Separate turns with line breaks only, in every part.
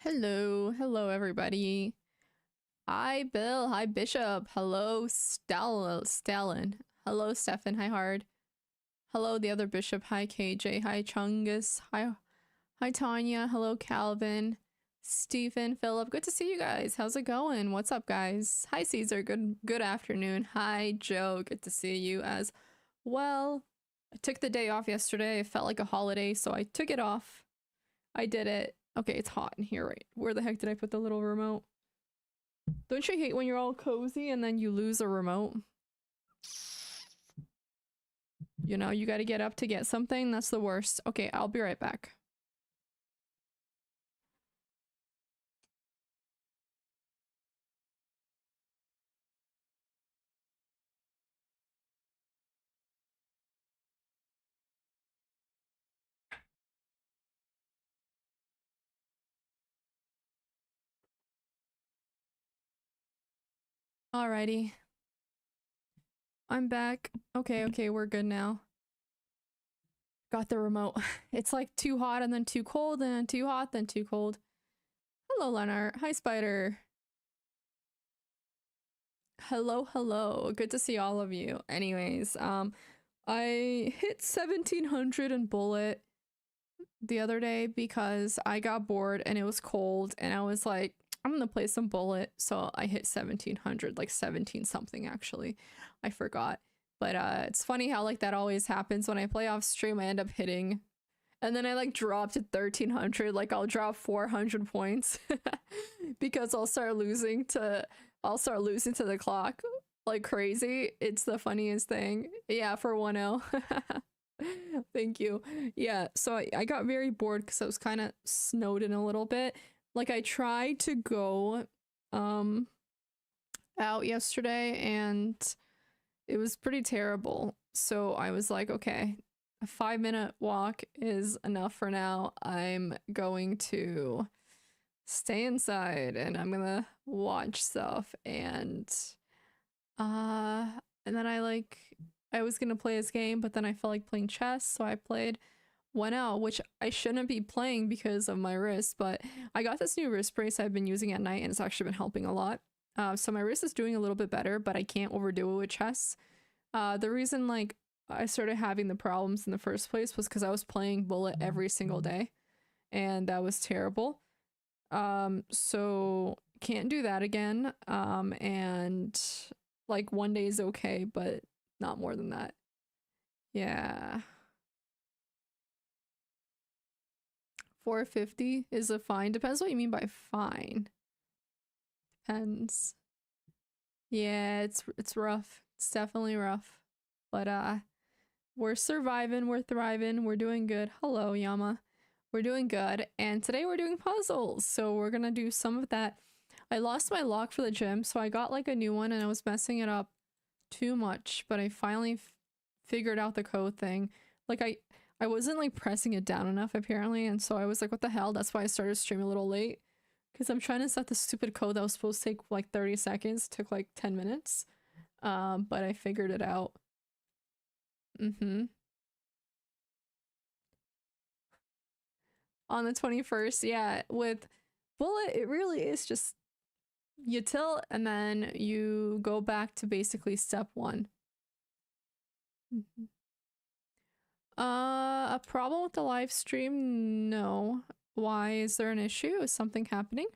Hello everybody. Hi Bill, hi Bishop, hello Stalin, hello Stefan, hi Hard, hello the other Bishop, hi KJ, hi Chungus, hi Tanya, hello Calvin, Stephen, Philip, good to see you guys. How's it going? What's up guys? Hi Caesar, good afternoon. Hi Joe, good to see you as well. I took the day off yesterday. It felt like a holiday, so I took it off. I did it. Okay, it's hot in here, right? Where the heck did I put the little remote? Don't you hate when you're all cozy and then you lose a remote? You know, you gotta get up to get something. That's the worst. Okay, I'll be right back. Alrighty. I'm back. Okay, we're good now. Got the remote. It's like too hot and then too cold and then too hot, then too cold. Hello, Leonard. Hi, Spider. Hello. Good to see all of you. Anyways, I hit 1700 in bullet the other day because I got bored and it was cold and I was like, I'm gonna play some bullet. So I hit 1700, like 17 something actually. I forgot. But it's funny how like that always happens when I play off stream. I end up hitting and then I like drop to 1300. Like I'll drop 400 points because I'll start losing to the clock like crazy. It's the funniest thing. Yeah, for 1-0. Thank you. Yeah, so I got very bored because I was kind of snowed in a little bit. Like I tried to go um out yesterday and it was pretty terrible. So I was like, okay, a 5-minute walk is enough for now. I'm going to stay inside and I'm gonna watch stuff uh and then I was gonna play this game, but then I felt like playing chess, so I played 1L, which I shouldn't be playing because of my wrist, but I got this new wrist brace I've been using at night and it's actually been helping a lot. So my wrist is doing a little bit better, but I can't overdo it with chess. The reason like I started having the problems in the first place was because I was playing bullet every single day, and that was terrible. So can't do that again. And like one day is okay, but not more than that. Yeah. 450 is a fine. Depends what you mean by fine. Depends. Yeah, it's rough. It's definitely rough. But we're surviving, we're thriving, we're doing good. Hello, Yama. We're doing good. And today we're doing puzzles. So we're gonna do some of that. I lost my lock for the gym, so I got like a new one and I was messing it up too much, but I finally figured out the code thing. Like I wasn't like pressing it down enough apparently, and so I was like, what the hell? That's why I started streaming a little late. Because I'm trying to set the stupid code that was supposed to take like 30 seconds, took like 10 minutes. But I figured it out. Mm-hmm. On the 21st, yeah, with Bullet, it really is just you tilt and then you go back to basically step one. Mhm. A problem with the live stream? No. Why? Is there an issue? Is something happening?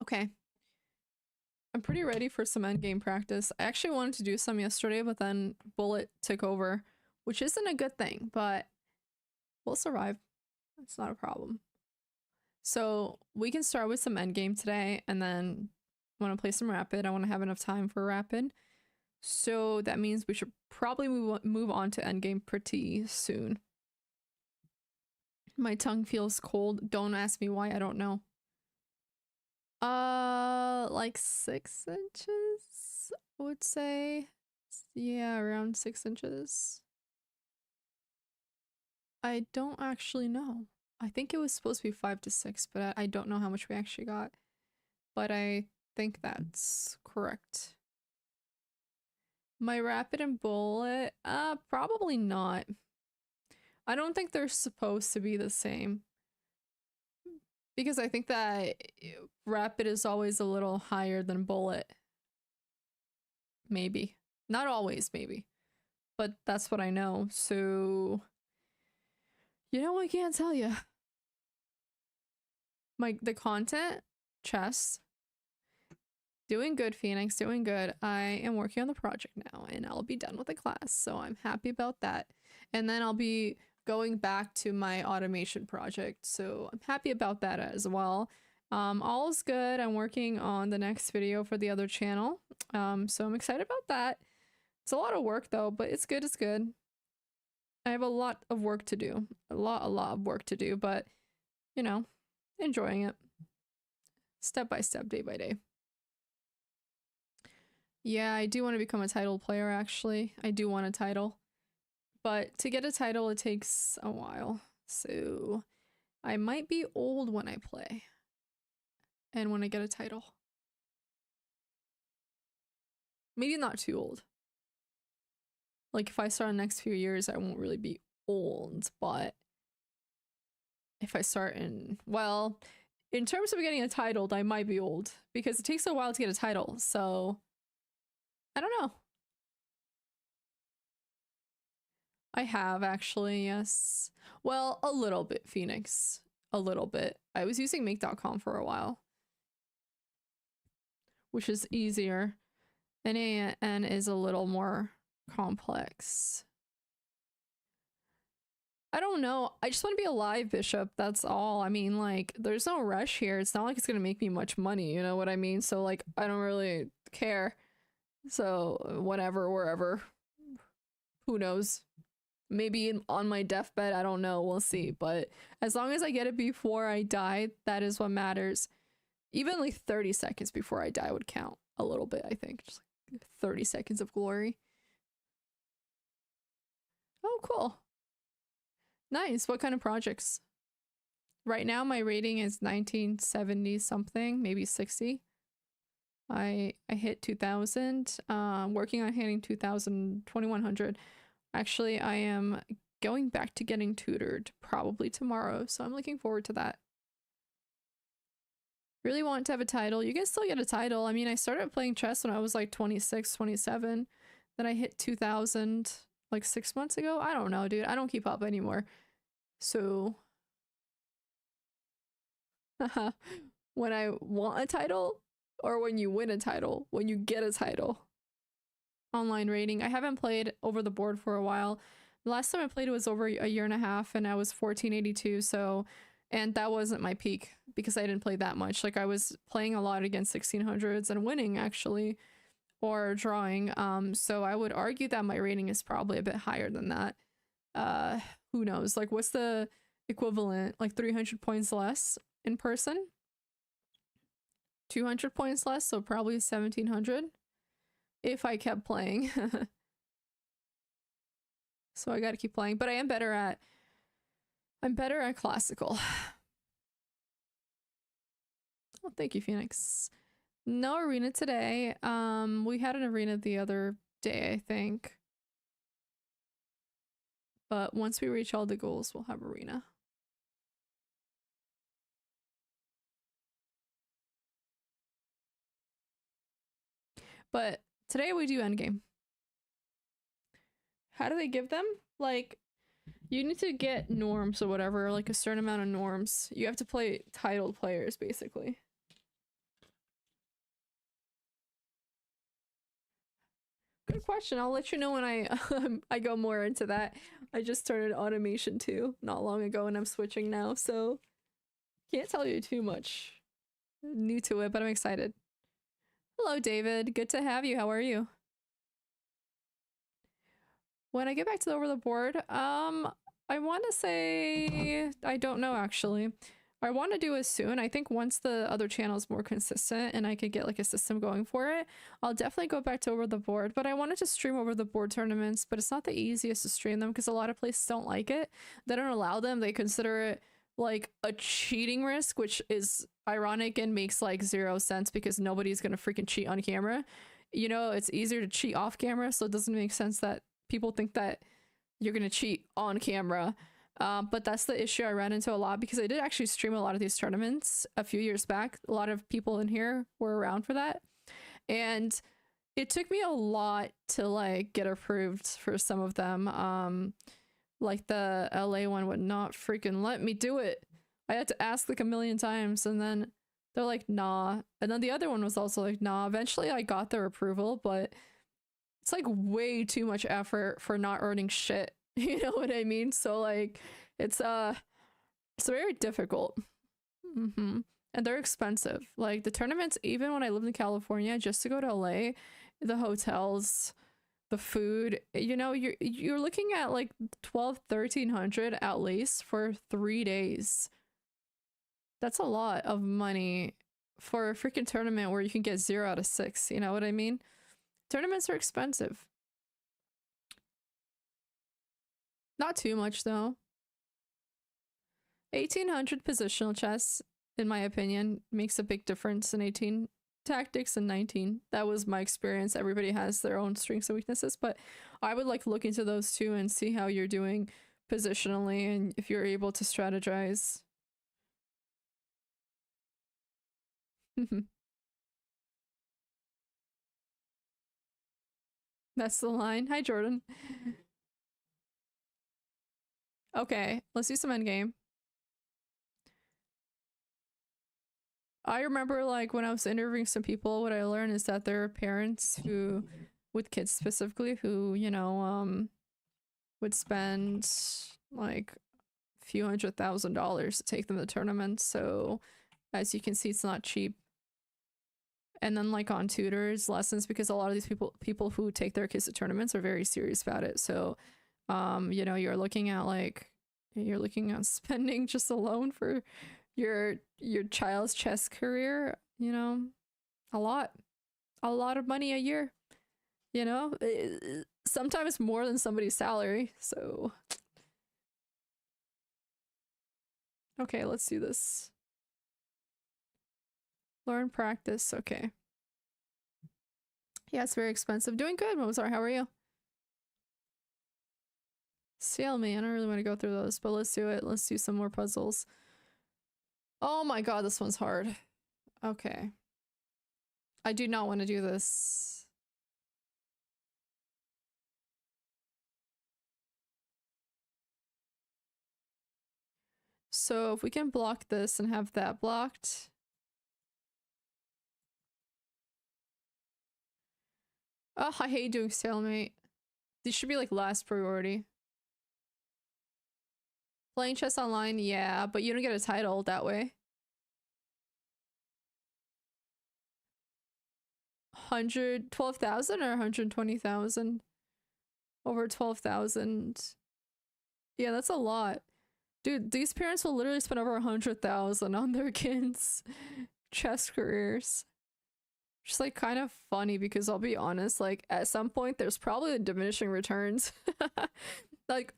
Okay. I'm pretty ready for some endgame practice. I actually wanted to do some yesterday, but then Bullet took over, which isn't a good thing, but we'll survive. It's not a problem. So we can start with some endgame today, and then I want to play some rapid. I want to have enough time for rapid. So that means we should probably move on to endgame pretty soon. My tongue feels cold. Don't ask me why, I don't know. Like 6 inches, I would say. Yeah, around 6 inches. I don't actually know. I think it was supposed to be 5 to 6, but I don't know how much we actually got. But I think that's correct. My rapid and bullet? Probably not. I don't think they're supposed to be the same. Because I think that rapid is always a little higher than bullet. Maybe. Not always, maybe. But that's what I know. So, you know, I can't tell you. The content, chess, doing good, Phoenix, doing good. I am working on the project now and I'll be done with the class. So I'm happy about that. And then I'll be going back to my automation project. So I'm happy about that as well. All is good. I'm working on the next video for the other channel. So I'm excited about that. It's a lot of work though, but it's good. It's good. I have a lot of work to do. A lot of work to do, but you know, enjoying it. Step by step, day by day. Yeah, I do want to become a title player, actually. I do want a title. But to get a title, it takes a while. So I might be old when I play. And when I get a title. Maybe not too old. Like, if I start in the next few years, I won't really be old. But if I start in... Well, in terms of getting a title, I might be old. Because it takes a while to get a title. So... I don't know. I have, actually, yes. Well, a little bit, Phoenix. A little bit. I was using make.com for a while. Which is easier. NAN is a little more complex. I don't know. I just want to be a live bishop. That's all. I mean, like, there's no rush here. It's not like it's going to make me much money. You know what I mean? So, like, I don't really care. So, whatever, wherever. Who knows? Maybe on my deathbed, I don't know. We'll see. But as long as I get it before I die, that is what matters. Even like 30 seconds before I die would count a little bit, I think. Just like 30 seconds of glory. Oh, cool. Nice. What kind of projects? Right now, my rating is 1970 something, maybe 60. I hit 2000. Working on hitting 2000, 2100. Actually, I am going back to getting tutored probably tomorrow, so I'm looking forward to that. Really want to have a title. You can still get a title. I mean, I started playing chess when I was like 26, 27. Then I hit 2000 like 6 months ago. I don't know, dude. I don't keep up anymore. So when I want a title or when you win a title, when you get a title. Online rating. I haven't played over the board for a while. The last time I played it was over a year and a half and I was 1482, so and that wasn't my peak because I didn't play that much. Like I was playing a lot against 1600s and winning actually or drawing. So I would argue that my rating is probably a bit higher than that. Who knows? Like what's the equivalent? Like 300 points less in person? 200 points less, so probably 1700 if I kept playing. So I gotta keep playing, but I'm better at classical. Oh, thank you, Phoenix. No arena today. We had an arena the other day, I think. But once we reach all the goals, we'll have arena. But today we do endgame. How do they give them? Like, you need to get norms or whatever, like a certain amount of norms. You have to play titled players, basically. Good question. I'll let you know when I I go more into that. I just started automation too, not long ago, and I'm switching now, so can't tell you too much. New to it, but I'm excited. Hello, David. Good to have you. How are you? When I get back to the over the board, I want to say I don't know actually. I want to do it soon. I think once the other channel is more consistent and I could get like a system going for it, I'll definitely go back to over the board. But I wanted to stream over the board tournaments, but it's not the easiest to stream them because a lot of places don't like it. They don't allow them. They consider it like a cheating risk, which is ironic and makes like 0 sense because nobody's gonna freaking cheat on camera. you know, it's easier to cheat off camera, so it doesn't make sense that people think that you're gonna cheat on camera. But that's the issue I ran into a lot because I did actually stream a lot of these tournaments a few years back. A lot of people in here were around for that. And it took me a lot to like get approved for some of them. Like the LA one would not freaking let me do it. I had to ask like a million times and then they're like, nah. And then the other one was also like, nah. Eventually I got their approval, but it's like way too much effort for not earning shit. You know what I mean? So like it's very difficult. Mm-hmm. And they're expensive. Like the tournaments, even when I lived in California, just to go to LA, the hotels, the food, you know, you're looking at like 1,200-1,300 at least for 3 days. That's a lot of money for a freaking tournament where you can get 0 out of 6. You know what I mean? Tournaments are expensive. Not too much though. 1,800 positional chess, in my opinion, makes a big difference in 18. Tactics and 19. That was my experience. Everybody has their own strengths and weaknesses, but I would like look into those too and see how you're doing positionally and if you're able to strategize. That's the line. Hi, Jordan. Okay, let's do some endgame. I remember like when I was interviewing some people, what I learned is that there are parents who, with kids specifically, who, you know, would spend like a few $100,000 to take them to tournaments. So as you can see, it's not cheap. And then like on tutors, lessons, because a lot of these people who take their kids to tournaments are very serious about it. So you know, you're looking at spending just alone for your child's chess career, you know, a lot of money a year, you know, sometimes more than somebody's salary. So okay, let's do this. Learn, practice. Okay, yeah, it's very expensive. Doing good, Mozart. How are you? Sail me. I don't really want to go through those, but let's do it. Let's do some more puzzles. Oh my god, this one's hard. Okay, I do not want to do this. So if we can block this and have that blocked. Oh, I hate doing stalemate. These should be like last priority. Playing chess online, yeah, but you don't get a title that way. 112,000 or 120,000? Over 12,000. Yeah, that's a lot. Dude, these parents will literally spend over 100,000 on their kids' chess careers. Just like kind of funny because I'll be honest, like at some point there's probably diminishing returns. Like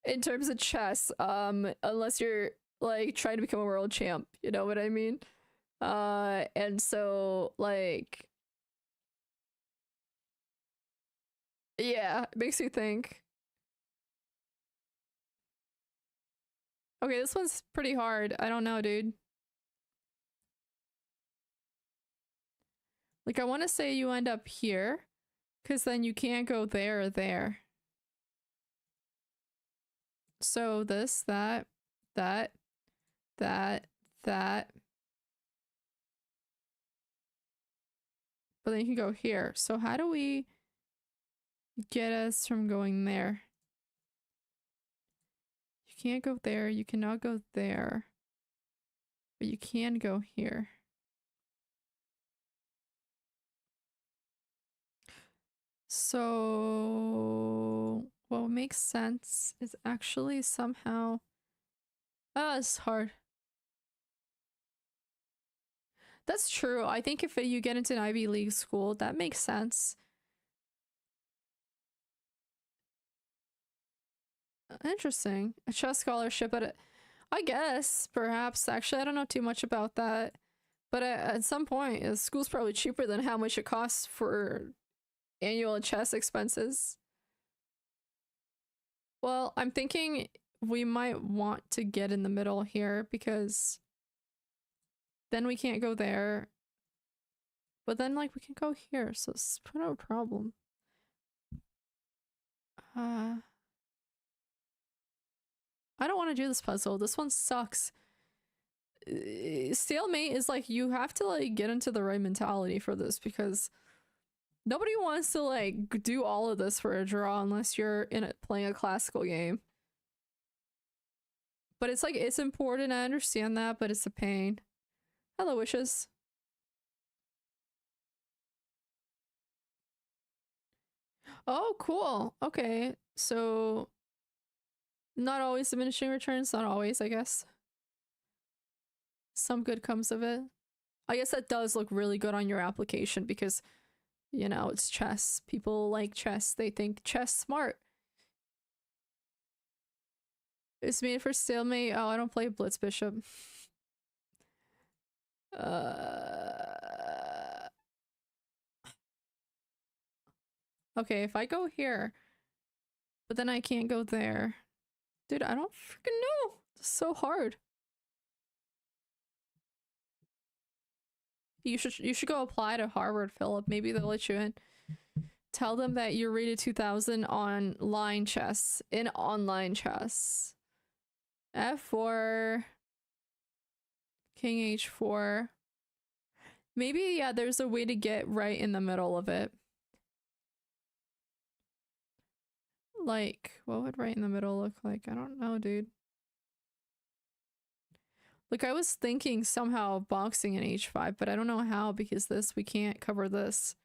in terms of chess, unless you're like trying to become a world champ, you know what I mean? And so like yeah, it makes you think. Okay, this one's pretty hard. I don't know, dude. Like I want to say you end up here because then you can't go there or there. So this, that, that, that, that. But then you can go here. So how do we get us from going there? You can't go there. You cannot go there. But you can go here. So what makes sense is actually somehow... Ah, it's hard. That's true. I think if you get into an Ivy League school, that makes sense. Interesting. A chess scholarship at it. I guess, perhaps. Actually, I don't know too much about that. But at some point, school's probably cheaper than how much it costs for annual chess expenses. Well, I'm thinking we might want to get in the middle here because then we can't go there. But then, like, we can go here, so it's not a problem. I don't want to do this puzzle. This one sucks. Stalemate is like, you have to, like, get into the right mentality for this because nobody wants to, like, do all of this for a draw unless you're in it playing a classical game. But it's like, it's important, I understand that, but it's a pain. Hello, Wishes. Oh, cool. Okay, so not always diminishing returns, not always, I guess. Some good comes of it. I guess that does look really good on your application because, you know, it's chess. People like chess. They think chess smart. It's made for stalemate. Oh, I don't play Blitz Bishop. Okay, if I go here, but then I can't go there. Dude, I don't freaking know. It's so hard. You should go apply to Harvard, Philip. Maybe they'll let you in. Tell them that you're rated 2000 on line chess, in online chess. F4. King H4. Maybe, yeah, there's a way to get right in the middle of it. Like, what would right in the middle look like? I don't know, dude. Like, I was thinking somehow boxing in H5, but I don't know how because we can't cover this.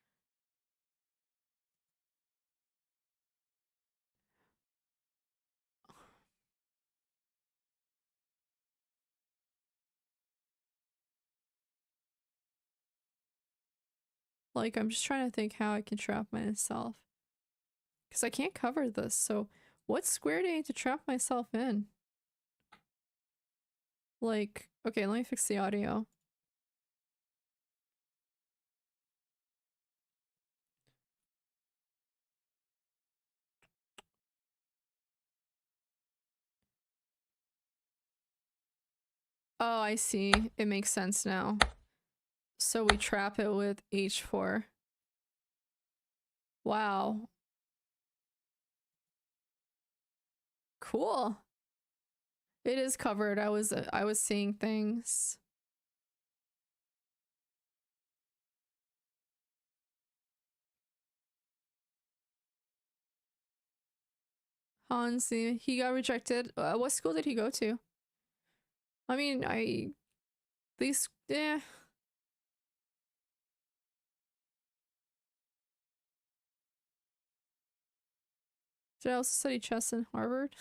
Like, I'm just trying to think how I can trap myself. Because I can't cover this, so what square do I need to trap myself in? Like, okay, let me fix the audio. Oh, I see. It makes sense now. So we trap it with H4. Wow. Cool. It is covered. I was seeing things. Hansi, he got rejected. What school did he go to? I mean, yeah. Did I also study chess in Harvard?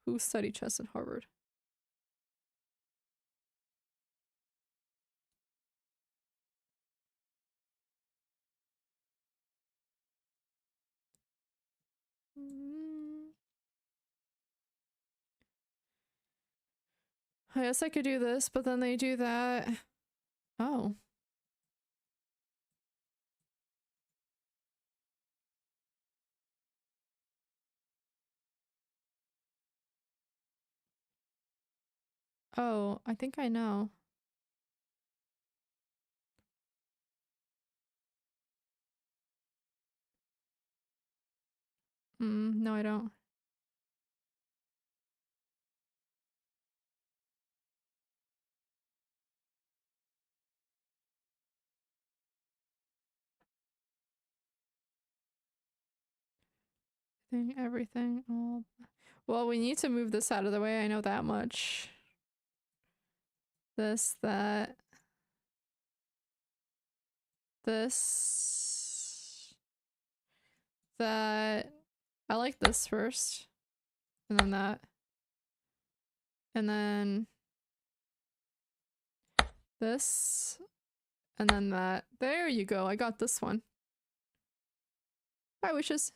Who studied chess in Harvard? I guess I could do this, but then they do that. Oh. Oh, I think I know. No, I don't. Everything. Oh. Well, we need to move this out of the way. I know that much. This, that. This. That. I like this first. And then that. And then this. And then that. There you go. I got this one. Bye, Wishes.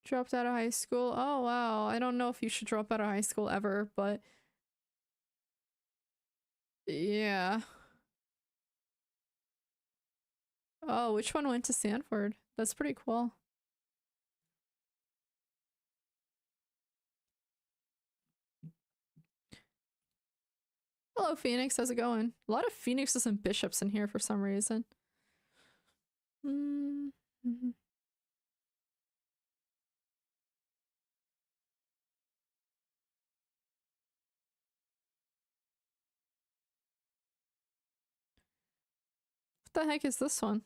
Dropped out of high school. Oh, wow. I don't know if you should drop out of high school ever, but yeah. Oh, which one went to Stanford? That's pretty cool. Hello, Phoenix. How's it going? A lot of Phoenixes and bishops in here for some reason. Mm -hmm. What the heck is this one?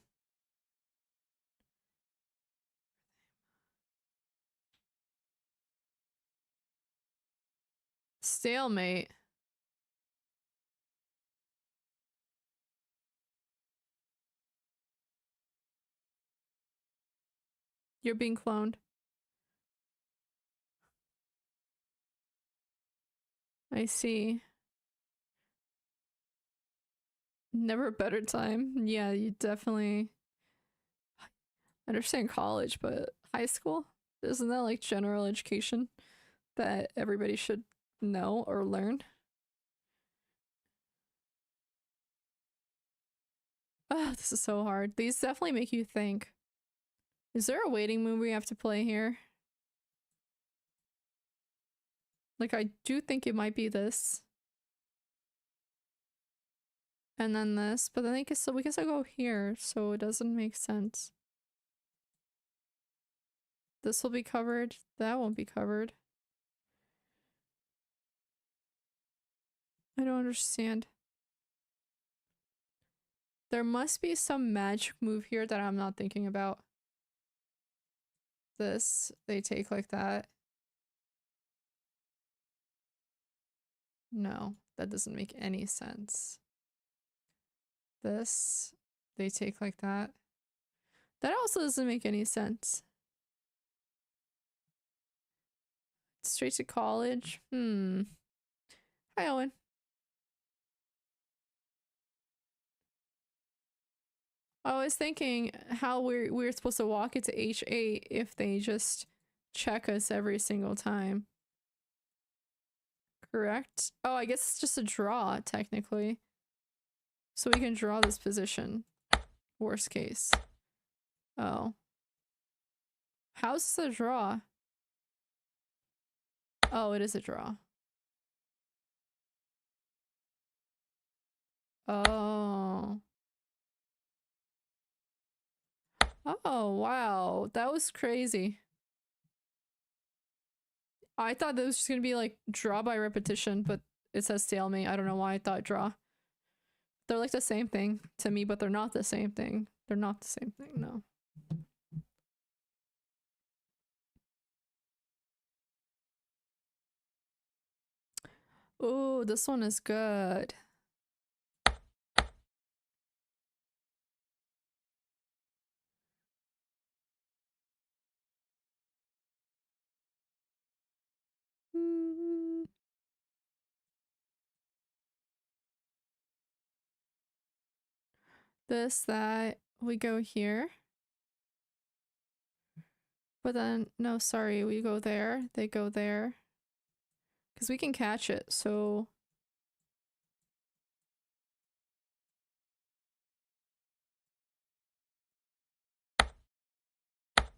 Stalemate. You're being cloned. I see. Never a better time. Yeah, you definitely understand college, but high school? Isn't that like general education that everybody should know or learn? Ah, this is so hard. These definitely make you think. Is there a waiting move we have to play here? Like, I do think it might be this. And then this, but then we can still go here, so it doesn't make sense. This will be covered. That won't be covered. I don't understand. There must be some magic move here that I'm not thinking about. This, they take like that. No, that doesn't make any sense. This, they take like that. That also doesn't make any sense. Straight to college? Hi, Owen. I was thinking how we're supposed to walk it to H8 if they just check us every single time. Correct? Oh, I guess it's just a draw, technically. So we can draw this position. Worst case. Oh. How's this a draw? Oh, it is a draw. Oh. Oh, wow. That was crazy. I thought that was just gonna be like draw by repetition, but it says stalemate. I don't know why I thought draw. They're like the same thing to me, but they're not the same thing. They're not the same thing, no. Oh, this one is good. This, that, we go here. But then, no, sorry, we go there, they go there. Because we can catch it, so...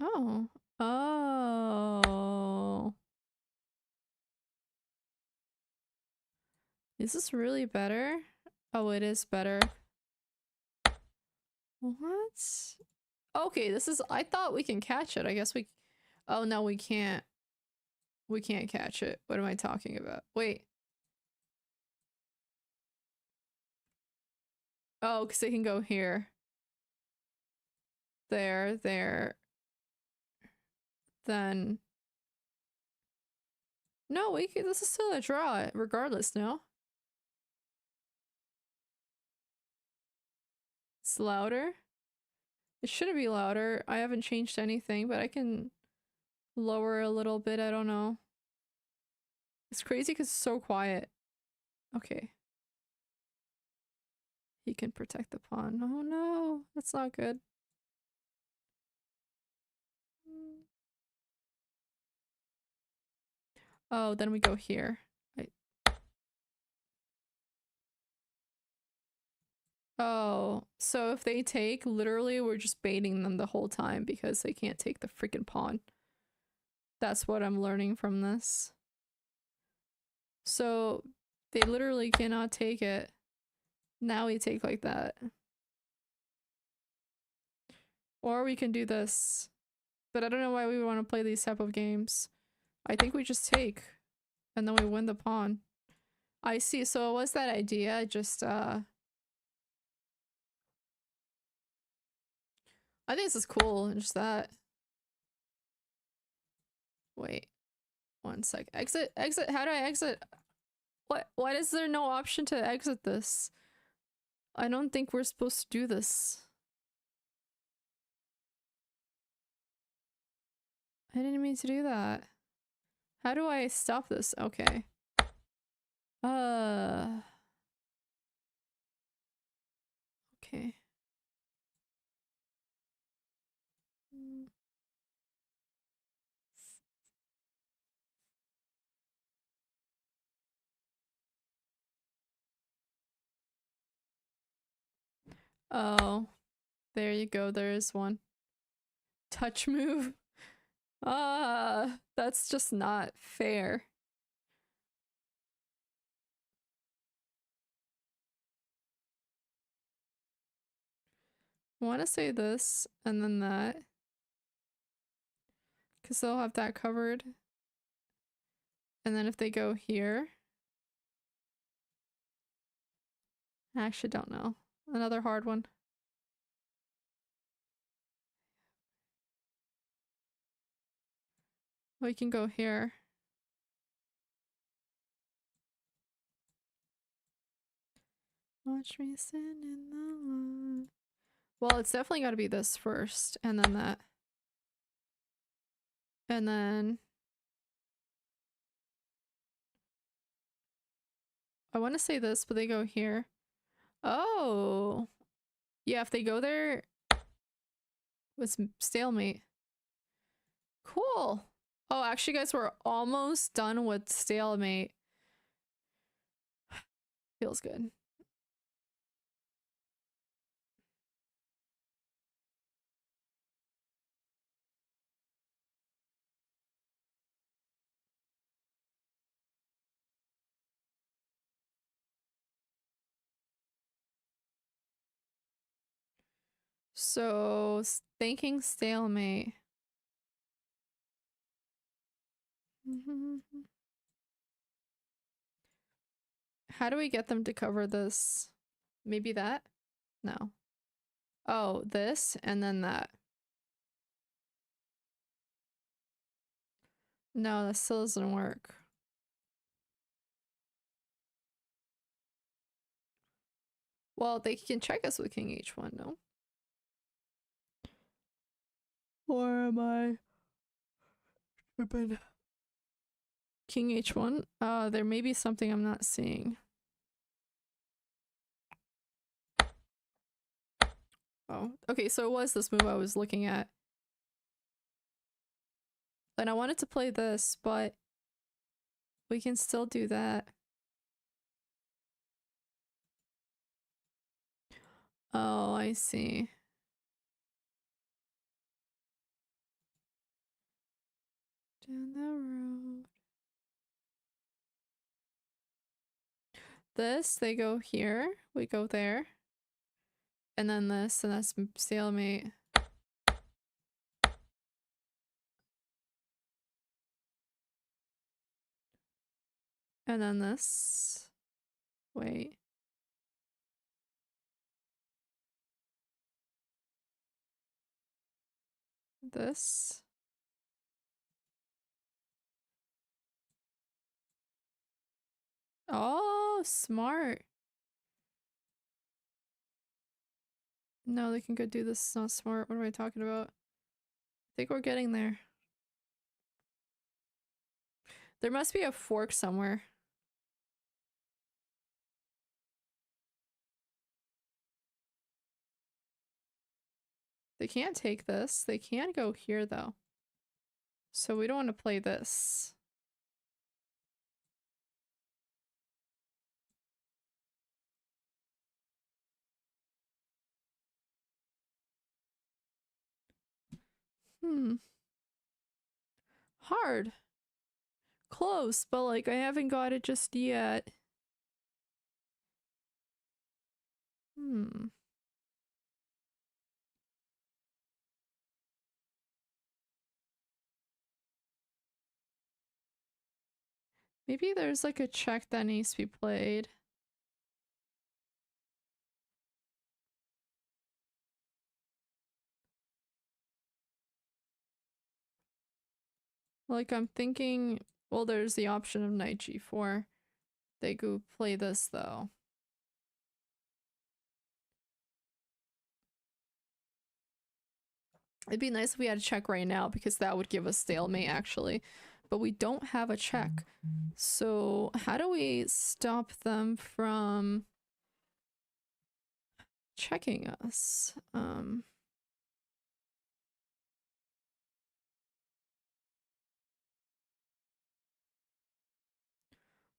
Oh. Oh. Is this really better? Oh, it is better. What? Okay, this is... I thought we can catch it. I guess we... Oh, no, we can't. We can't catch it. What am I talking about? Wait. Oh, because they can go here. There, there. Then... No, we can... This is still a draw, regardless, no? It's louder? It shouldn't be louder. I haven't changed anything, but I can lower a little bit. I don't know. It's crazy because it's so quiet. Okay. He can protect the pawn. Oh no, that's not good. Oh, then we go here. Right. Oh, so if they take, literally we're just baiting them the whole time because they can't take the freaking pawn. That's what I'm learning from this. So they literally cannot take it. Now we take like that. Or we can do this. But I don't know why we would want to play these type of games. I think we just take. And then we win the pawn. I see. So it was that idea. Just, I think this is cool. Just that. Wait. 1 sec. Exit. Exit. How do I exit? What? Why is there no option to exit this? I don't think we're supposed to do this. I didn't mean to do that. How do I stop this? Okay. Okay. Oh, there you go. There is one. Touch move. That's just not fair. I want to say this and then that. Because they'll have that covered. And then if they go here. I actually don't know. Another hard one. We can go here. Watch me stand in the light. Well, it's definitely got to be this first, and then that. And then I want to say this, but they go here. Oh. Yeah, if they go there, it's stalemate. Cool. Oh, actually, guys, we're almost done with stalemate. Feels good. So, thinking stalemate. How do we get them to cover this? Maybe that? No. Oh, this and then that. No, that still doesn't work. Well, they can check us with King H1, no? Or am I tripping? King H1? There may be something I'm not seeing. Oh, okay, so it was this move I was looking at. And I wanted to play this, but we can still do that. Oh, I see. Down the road. This, they go here, we go there. And then this, and that's stalemate. And then this. Wait. This. Oh, smart. No, they can go do this. It's not smart. What am I talking about? I think we're getting there. There must be a fork somewhere. They can't take this. They can go here, though. So we don't want to play this. Hmm. Hard. Close, but like I haven't got it just yet. Hmm. Maybe there's like a check that needs to be played. Like I'm thinking, well, there's the option of knight g4. They go play this though. It'd be nice if we had a check right now because that would give us stalemate actually. But we don't have a check. So how do we stop them from checking us?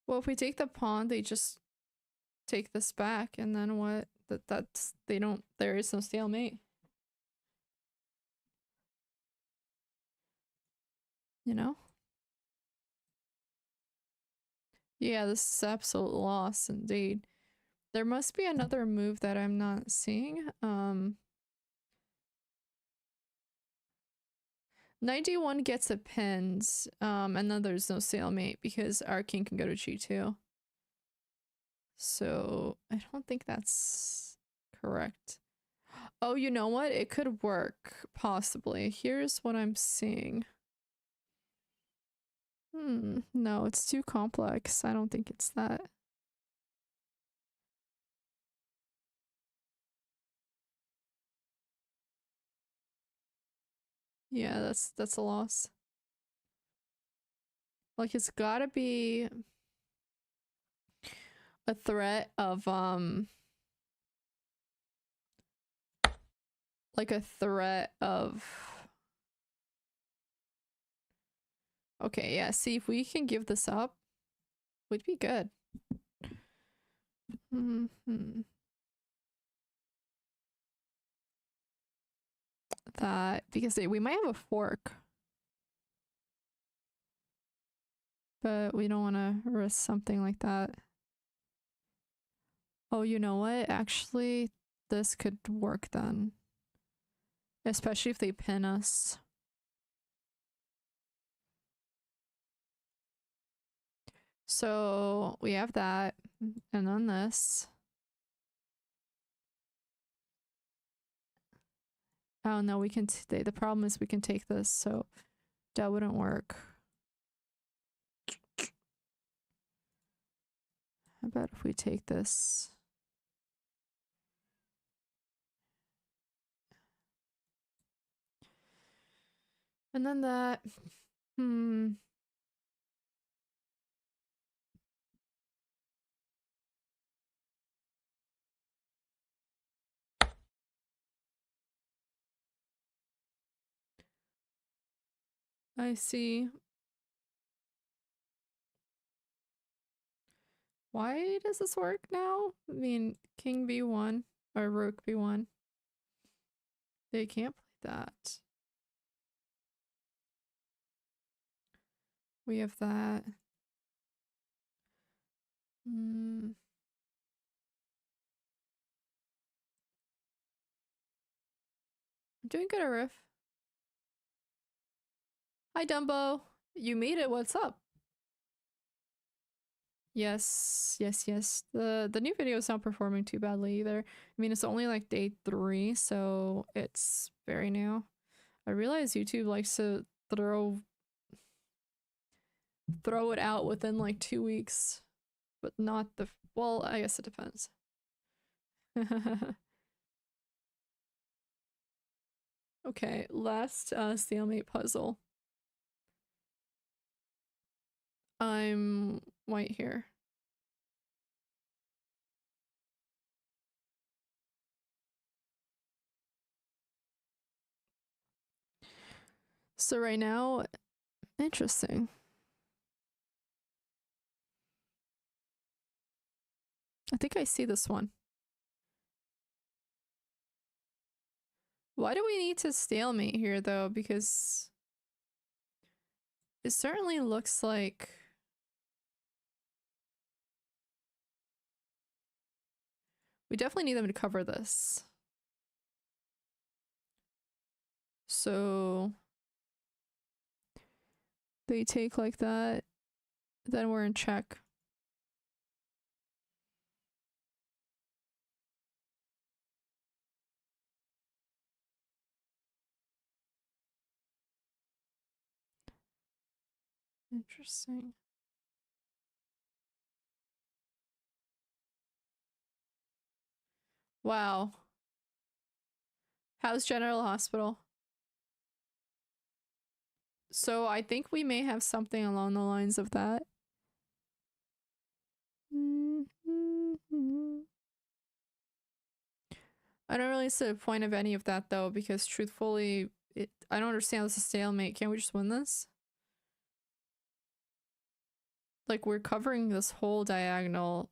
Well, if we take the pawn, they just take this back, and then what? That's they don't. There is no stalemate. You know? Yeah, this is absolute loss indeed. There must be another move that I'm not seeing. 91 gets a pinned, and then there's no stalemate because our king can go to g2. So I don't think that's correct. Oh, you know what? It could work, possibly. Here's what I'm seeing. No, it's too complex. I don't think it's that. Yeah, that's a loss. Like it's gotta be a threat of like a threat of okay, yeah, see if we can give this up, we'd be good. That because we might have a fork. But we don't want to risk something like that. Oh, you know what? Actually, this could work then. Especially if they pin us. So we have that, and then this. Oh no, we can. The problem is we can take this, so that wouldn't work. How about if we take this? And then that. I see. Why does this work now? I mean, king b1 or rook b1. They can't play that. We have that. I'm doing good at riff. Hi, Dumbo. You made it. What's up? Yes, yes, yes. The new video is not performing too badly either. I mean, it's only like day 3, so it's very new. I realize YouTube likes to throw it out within like 2 weeks, but not the well, I guess it depends. Okay, last stalemate puzzle. I'm white here. So right now, interesting. I think I see this one. Why do we need to stalemate here though? Because it certainly looks like we definitely need them to cover this. So they take like that, then we're in check. Interesting. Wow. How's General Hospital? So I think we may have something along the lines of that. I don't really see the point of any of that though, because truthfully, I don't understand this is a stalemate. Can't we just win this? Like, we're covering this whole diagonal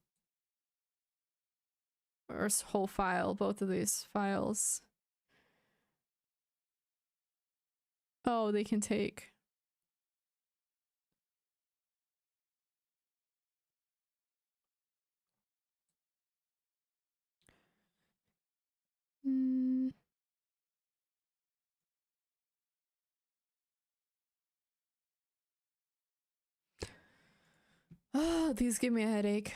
or whole file, both of these files. Oh, they can take. Oh, these give me a headache.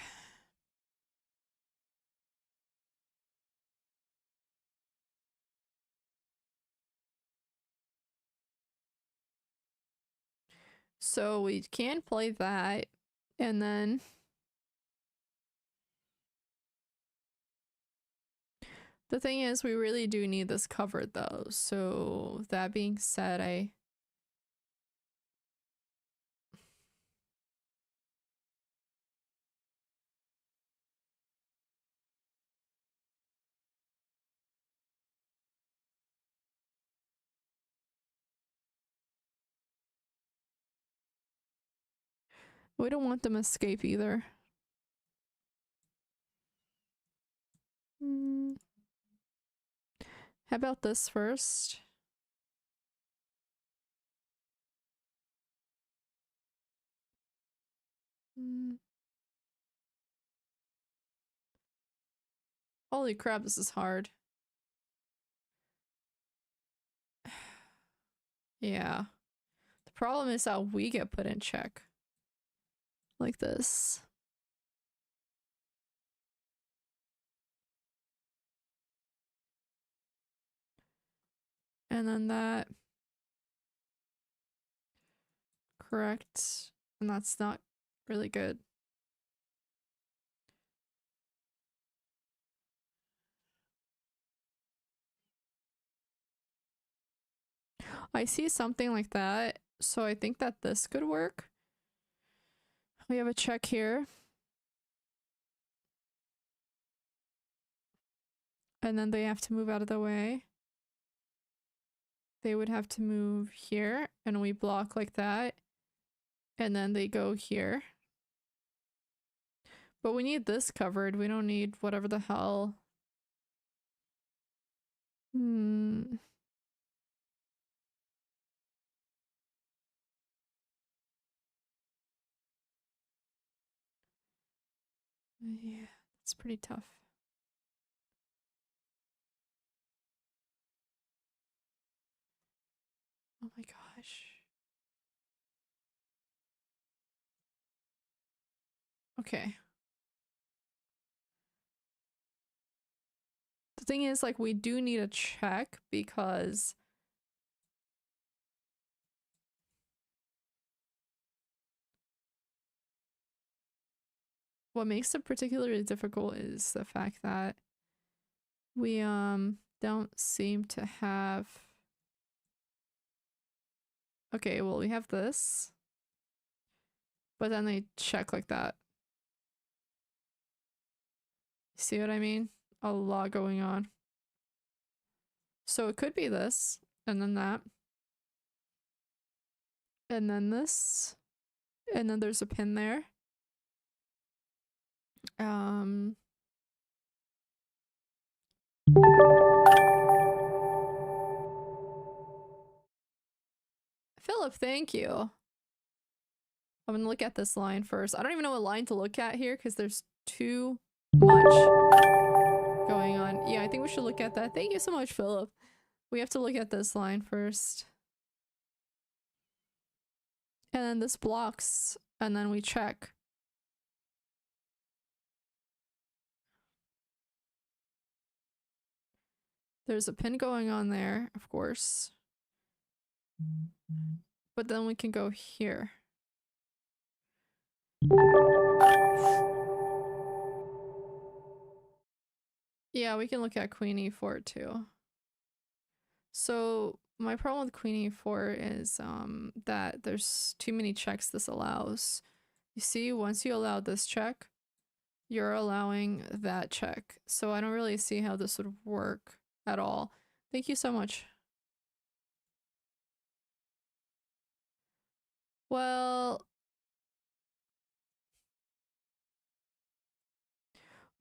So we can play that, and then the thing is, we really do need this covered though. So that being said, we don't want them to escape either. How about this first? Holy crap, this is hard. Yeah. The problem is how we get put in check. Like this. And then that. Correct. And that's not really good. I see something like that, so I think that this could work. We have a check here. And then they have to move out of the way. They would have to move here, and we block like that. And then they go here. But we need this covered. We don't need whatever the hell. Yeah, it's pretty tough. Oh my gosh. Okay. The thing is, like, we do need a check because what makes it particularly difficult is the fact that we don't seem to have. Okay, well, we have this. But then they check like that. See what I mean? A lot going on. So it could be this, and then that. And then this. And then there's a pin there. Philip, thank you. I'm gonna look at this line first. I don't even know what line to look at here because there's too much going on. Yeah, I think we should look at that. Thank you so much, Philip. We have to look at this line first. And then this blocks, and then we check. There's a pin going on there, of course. But then we can go here. Yeah, we can look at Queen E4 too. So my problem with Queen E4 is that there's too many checks this allows. You see, once you allow this check, you're allowing that check. So I don't really see how this would work at all. Thank you so much.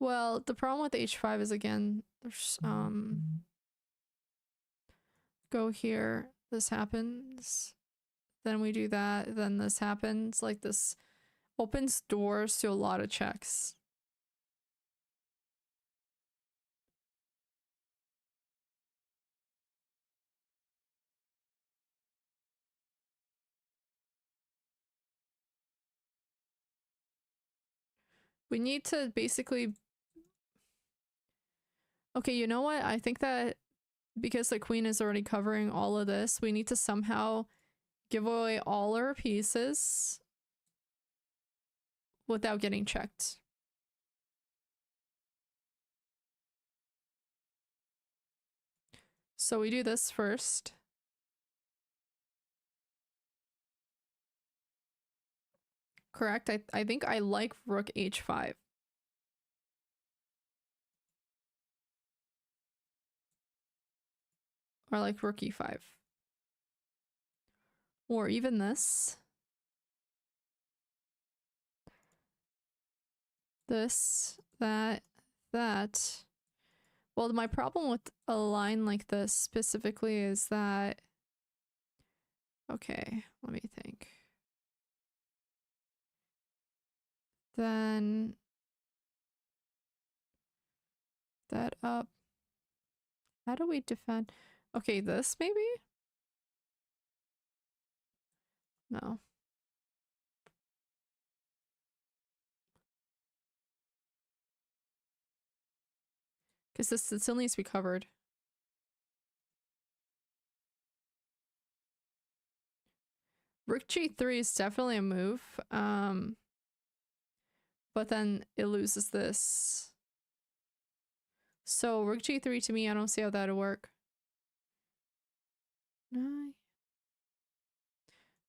Well, the problem with H5 is, again, there's go here, this happens, then we do that, then this happens. Like, this opens doors to a lot of checks. We need to basically... Okay, you know what? I think that because the queen is already covering all of this, we need to somehow give away all our pieces without getting checked. So we do this first. Correct? I think I like rook h5. Or like rook e5. Or even this. This, that, that. Well, my problem with a line like this specifically is that... Okay, let me think. Then... that up. How do we defend? Okay, this maybe? No. Because this still needs to be covered. Rook g3 is definitely a move. But then it loses this. So rook g3 to me, I don't see how that would work.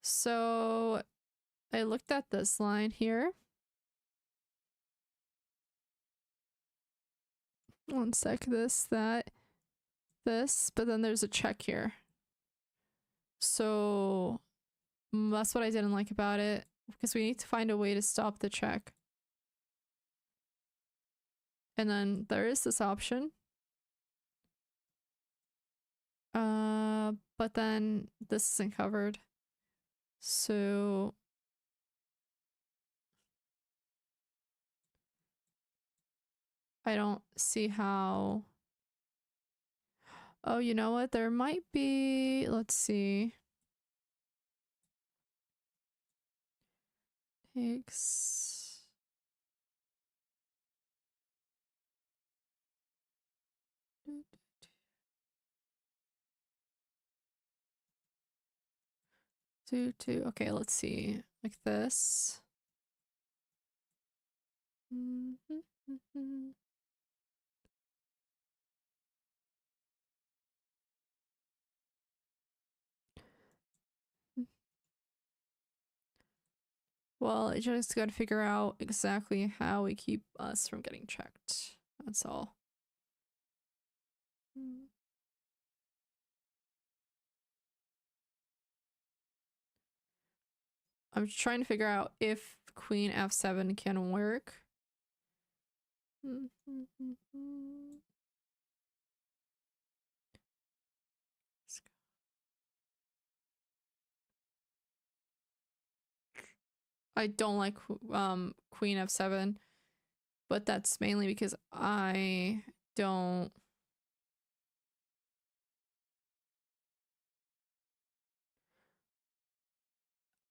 So I looked at this line here. One sec, this, that, this, but then there's a check here. So that's what I didn't like about it, because we need to find a way to stop the check. And then there is this option. But then this isn't covered. So I don't see how... Oh, you know what? There might be... Let's see. Takes... Okay, let's see. Like this. Well, I just gotta figure out exactly how we keep us from getting checked. That's all. I'm trying to figure out if Queen F7 can work. I don't like queen f7, but that's mainly because I don't.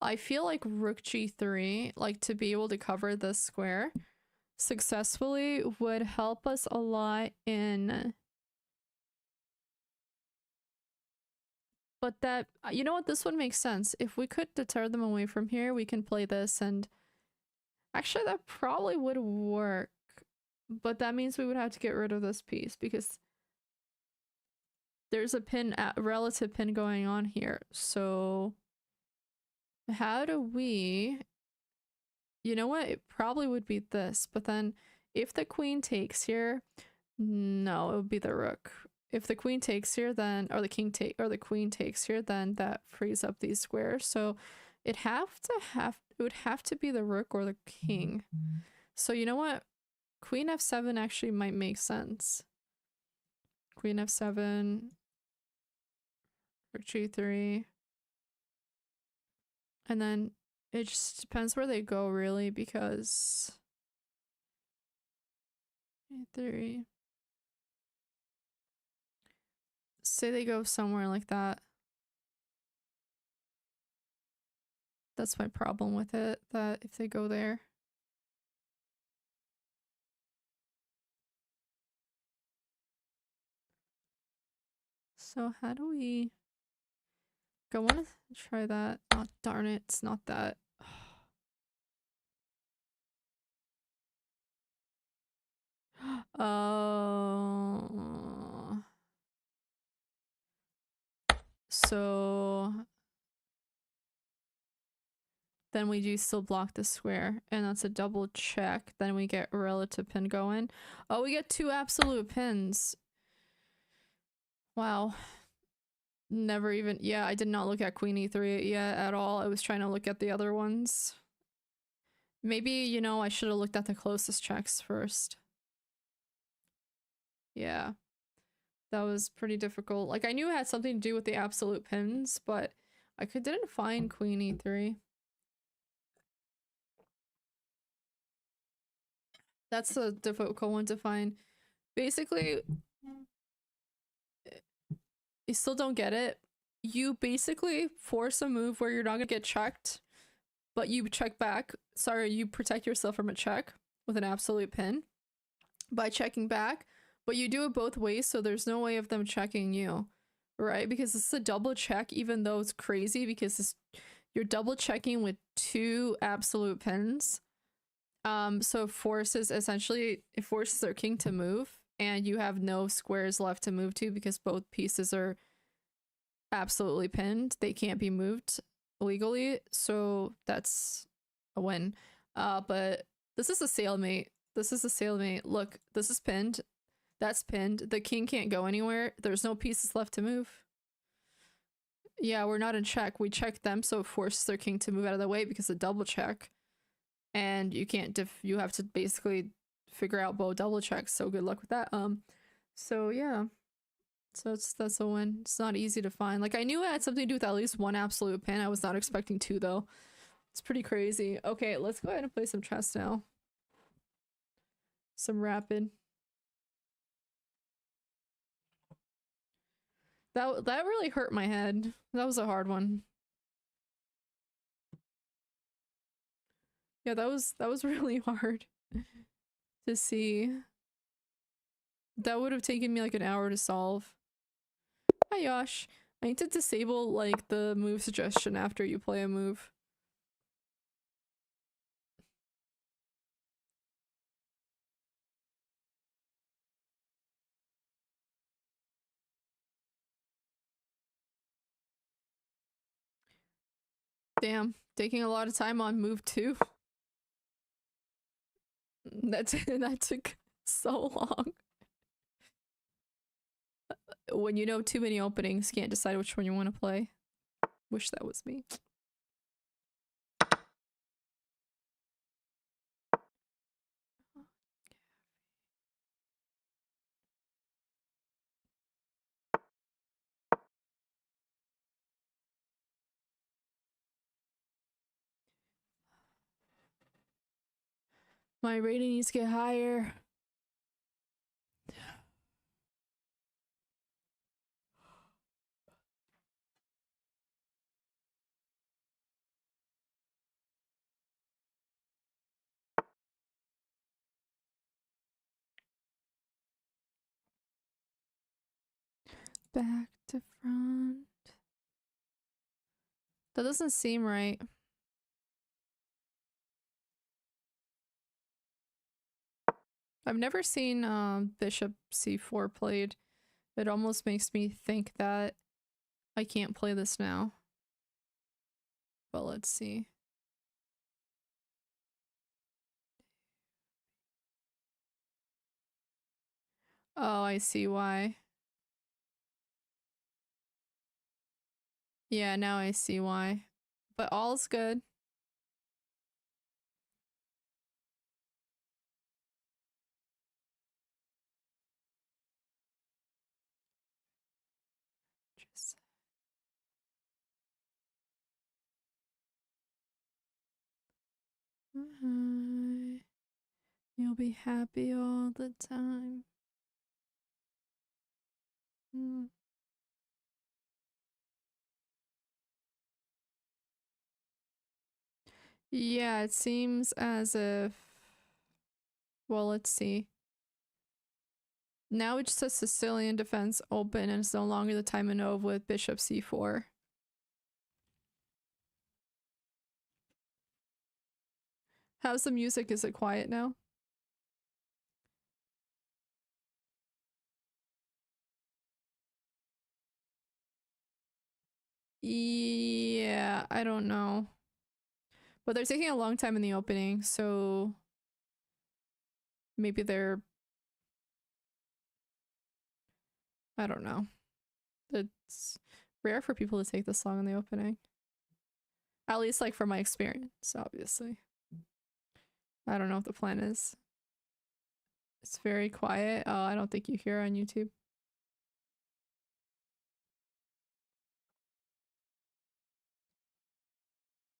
I feel like rook g3, like to be able to cover this square successfully would help us a lot in. But that, you know what, this one makes sense. If we could deter them away from here, we can play this, and actually that probably would work. But that means we would have to get rid of this piece because there's a pin, relative pin going on here. So how do we, you know what, it probably would be this, but then if the queen takes here, no, it would be the rook. If the queen takes here, then, or the king take, or the queen takes here, then that frees up these squares. So it would have to be the rook or the king. So you know what, queen f7 actually might make sense. Queen f7, rook g3, and then it just depends where they go, really, because a3. Say they go somewhere like that. That's my problem with it, that if they go there. So how do we... I want to try that. Oh, darn it, it's not that. Oh. So then we do still block the square, and that's a double check. Then we get relative pin going. Oh, we get 2 absolute pins. Wow. Never even, yeah, I did not look at queen e3 yet at all. I was trying to look at the other ones. Maybe, you know, I should have looked at the closest checks first. Yeah. That was pretty difficult. Like, I knew it had something to do with the absolute pins, but didn't find queen e3. That's a difficult one to find. Basically, you still don't get it. You basically force a move where you're not gonna get checked, but you check back. Sorry, you protect yourself from a check with an absolute pin by checking back, but you do it both ways, so there's no way of them checking you, right? Because this is a double check, even though it's crazy because you're double checking with 2 absolute pins. So it forces their king to move, and you have no squares left to move to because both pieces are absolutely pinned. They can't be moved legally, so that's a win. But this is a stalemate. This is a stalemate. Look, this is pinned. That's pinned. The king can't go anywhere. There's no pieces left to move. Yeah, we're not in check. We check them, so it forces their king to move out of the way because of double check. And you can't you have to basically figure out both double checks, so good luck with that. So yeah. So that's a win. It's not easy to find. Like, I knew it had something to do with at least 1 absolute pin. I was not expecting 2 though. It's pretty crazy. Okay, let's go ahead and play some chess now. Some rapid. That really hurt my head. That was a hard one. Yeah, that was really hard to see. That would have taken me like an hour to solve. Hi Yosh. I need to disable like the move suggestion after you play a move. Damn, taking a lot of time on move 2. That took so long. When you know too many openings, can't decide which one you want to play. Wish that was me. My rating needs to get higher. Back to front. That doesn't seem right. I've never seen Bishop C4 played. It almost makes me think that I can't play this now. But let's see. Oh, I see why. Yeah, now I see why. But all's good. Just you'll be happy all the time. Mm. Yeah, it seems as if. Well, let's see. Now it just says Sicilian defense open and it's no longer the time to know with bishop c4. How's the music? Is it quiet now? Yeah, I don't know. But they're taking a long time in the opening, so maybe they're, I don't know. It's rare for people to take this long in the opening. At least like from my experience, obviously. I don't know what the plan is. It's very quiet. Oh, I don't think you hear on YouTube.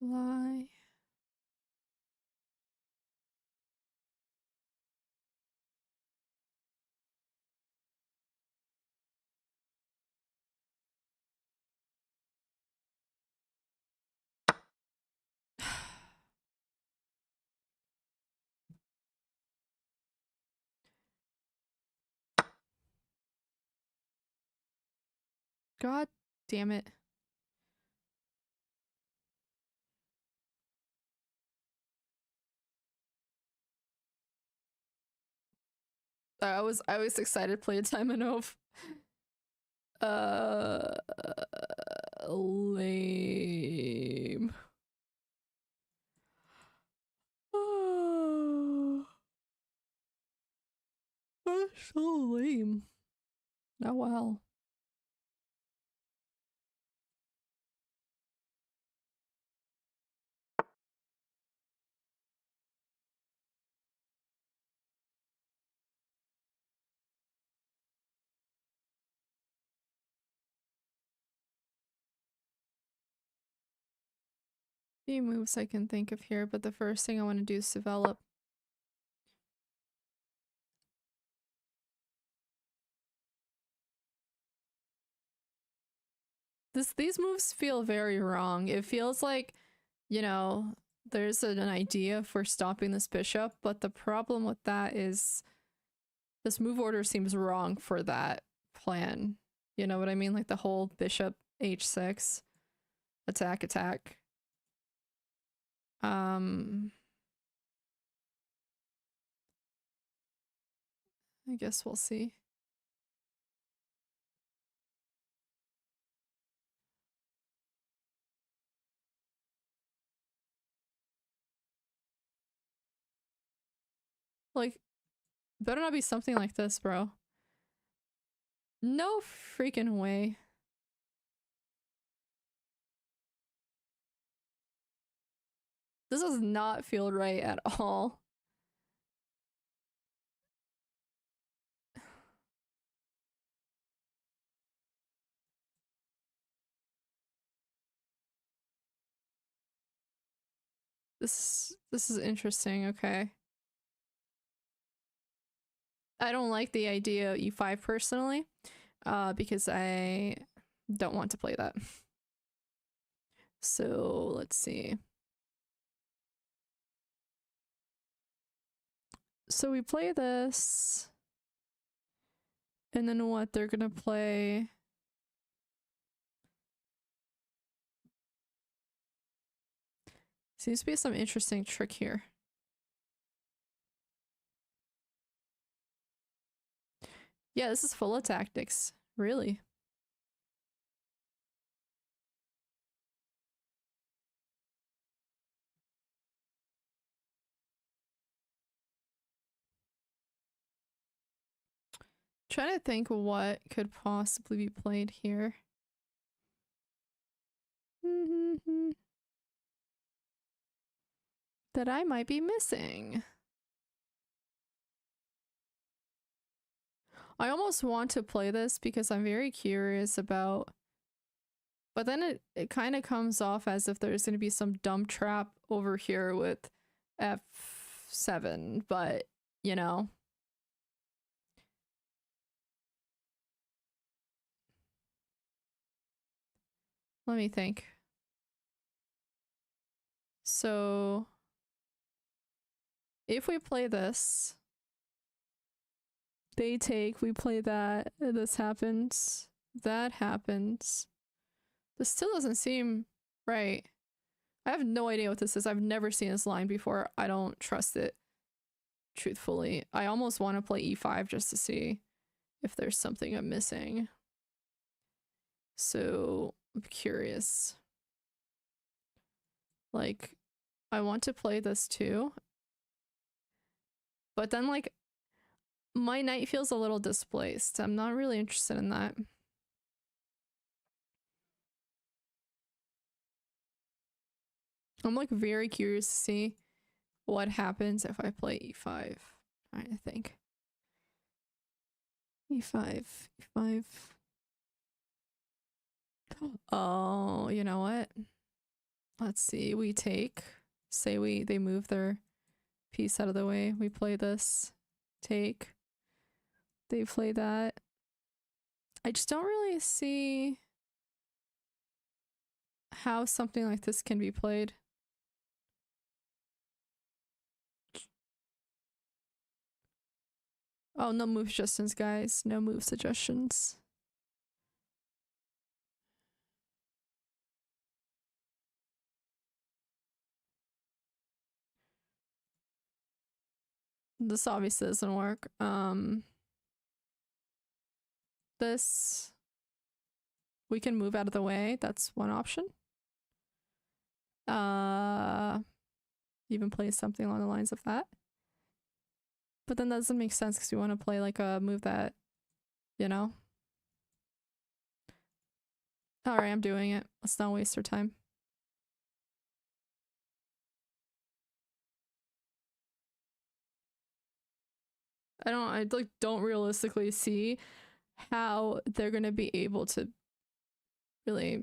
Lie. God damn it. I was excited to play a time and Ove. Uh lame. Oh, that's so lame. Oh well. Few moves I can think of here, but the first thing I want to do is develop. These moves feel very wrong. It feels like, you know, there's an idea for stopping this bishop, but the problem with that is this move order seems wrong for that plan. You know what I mean? Like the whole bishop h6 attack attack. I guess we'll see. Like, better not be something like this, bro. No freaking way. This does not feel right at all. This is interesting, okay. I don't like the idea of e5 personally, because I don't want to play that. So let's see. So we play this, and then what they're gonna play. Seems to be some interesting trick here. Yeah, this is full of tactics. Really. Trying to think what could possibly be played here. That I might be missing. I almost want to play this because I'm very curious about, but then it kind of comes off as if there's going to be some dumb trap over here with f7, but you know. Let me think. So if we play this, they take, we play that, this happens, that happens. This still doesn't seem right. I have no idea what this is. I've never seen this line before. I don't trust it, truthfully. I almost want to play e5 just to see if there's something I'm missing. So I'm curious. Like, I want to play this too. But then, like, my knight feels a little displaced. I'm not really interested in that. I'm like very curious to see what happens if I play e5. I think. e5, e5. Oh, you know what? Let's see. We take. Say they move their piece out of the way. We play this. Take. They play that. I just don't really see how something like this can be played. Oh, no move suggestions, guys. No move suggestions. This obviously doesn't work. This we can move out of the way. That's one option. Even play something along the lines of that. But then that doesn't make sense because we want to play like a move that, you know. Alright, I'm doing it. Let's not waste our time. I like don't realistically see how they're gonna be able to really.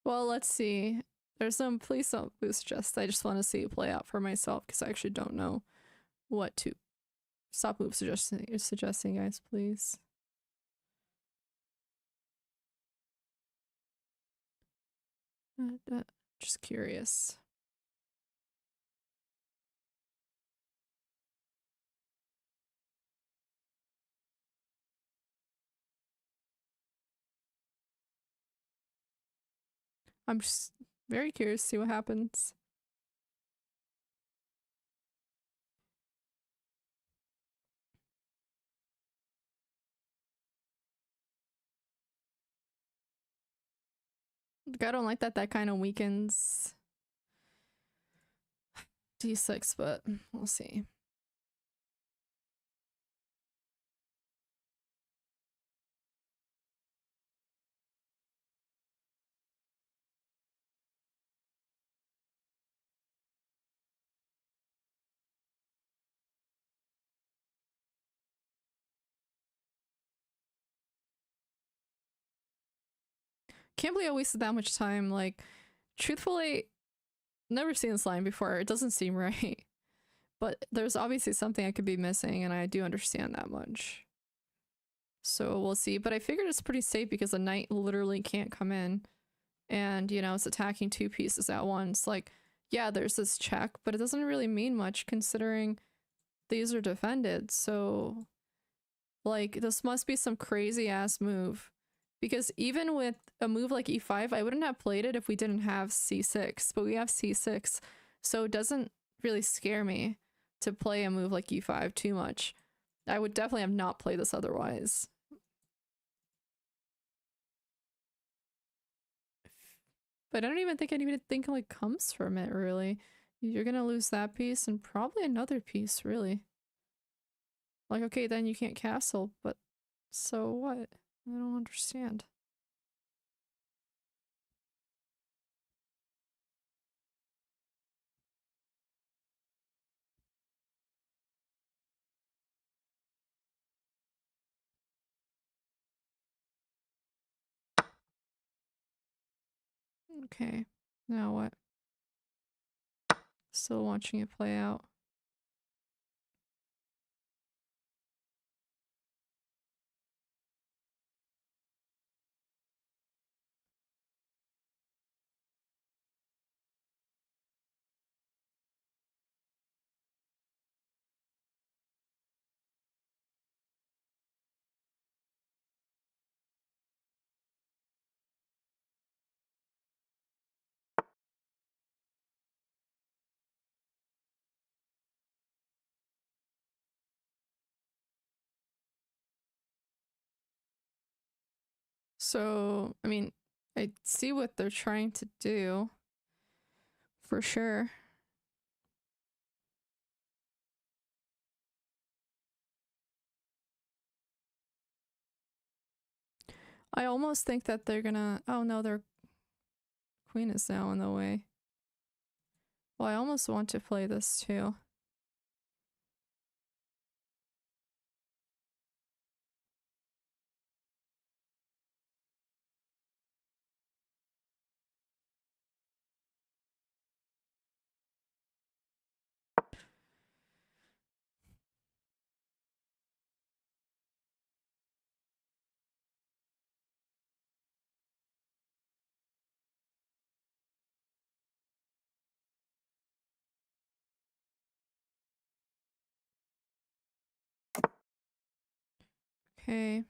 Well, let's see. There's some, please don't boost just. I just want to see it play out for myself because I actually don't know what to. Stop move suggesting, guys, please. Just curious. I'm just very curious to see what happens. Like, I don't like that kind of weakens d6, but we'll see. can't believe I wasted that much time. Like, truthfully, never seen this line before. It doesn't seem right. But there's obviously something I could be missing, and I do understand that much. So we'll see. But I figured it's pretty safe because the knight literally can't come in. And, you know, it's attacking two pieces at once. Like, yeah, there's this check, but it doesn't really mean much considering these are defended. So, like, this must be some crazy ass move. Because even with a move like e5, I wouldn't have played it if we didn't have c6, but we have c6. So it doesn't really scare me to play a move like e5 too much. I would definitely have not played this otherwise. But I don't even think anything like comes from it, really. You're gonna lose that piece and probably another piece, really. Like, okay, then you can't castle, but so what? I don't understand. Okay, now what? Still watching it play out. So, I mean, I see what they're trying to do. For sure. I almost think that they're gonna... Oh no, their queen is now in the way. Well, I almost want to play this too. Okay.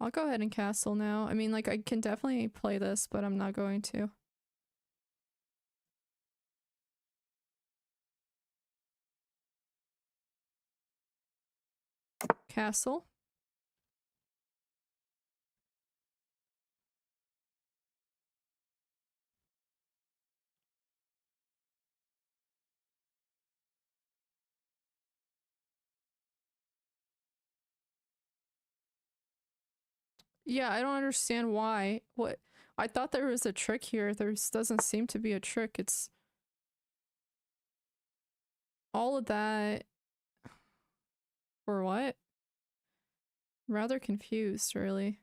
I'll go ahead and castle now. I mean, like, I can definitely play this, but I'm not going to. Castle. Yeah, I don't understand why. What? I thought there was a trick here. There doesn't seem to be a trick. It's all of that. For what? Rather confused, really.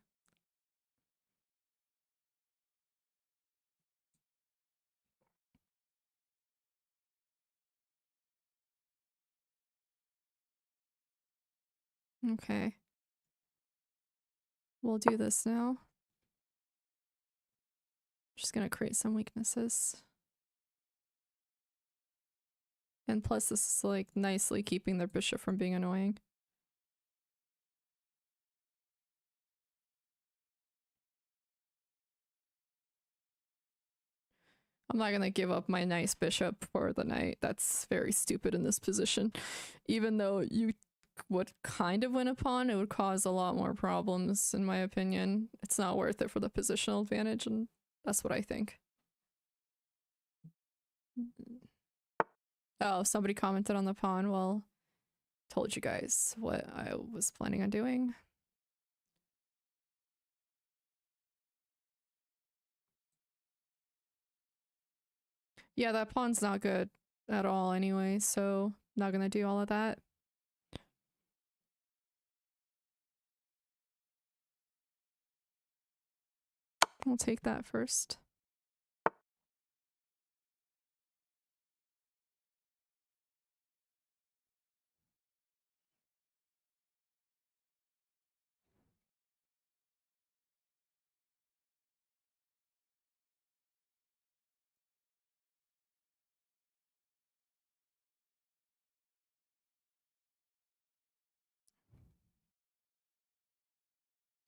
Okay. We'll do this now. Just gonna create some weaknesses. And plus this is like nicely keeping their bishop from being annoying. I'm not gonna give up my nice bishop for the knight. That's very stupid in this position. Even though you would kind of win a pawn, it would cause a lot more problems, in my opinion. It's not worth it for the positional advantage, and that's what I think. Oh, somebody commented on the pawn. Well, told you guys what I was planning on doing. Yeah, that pawn's not good at all anyway, so not gonna do all of that. We'll take that first.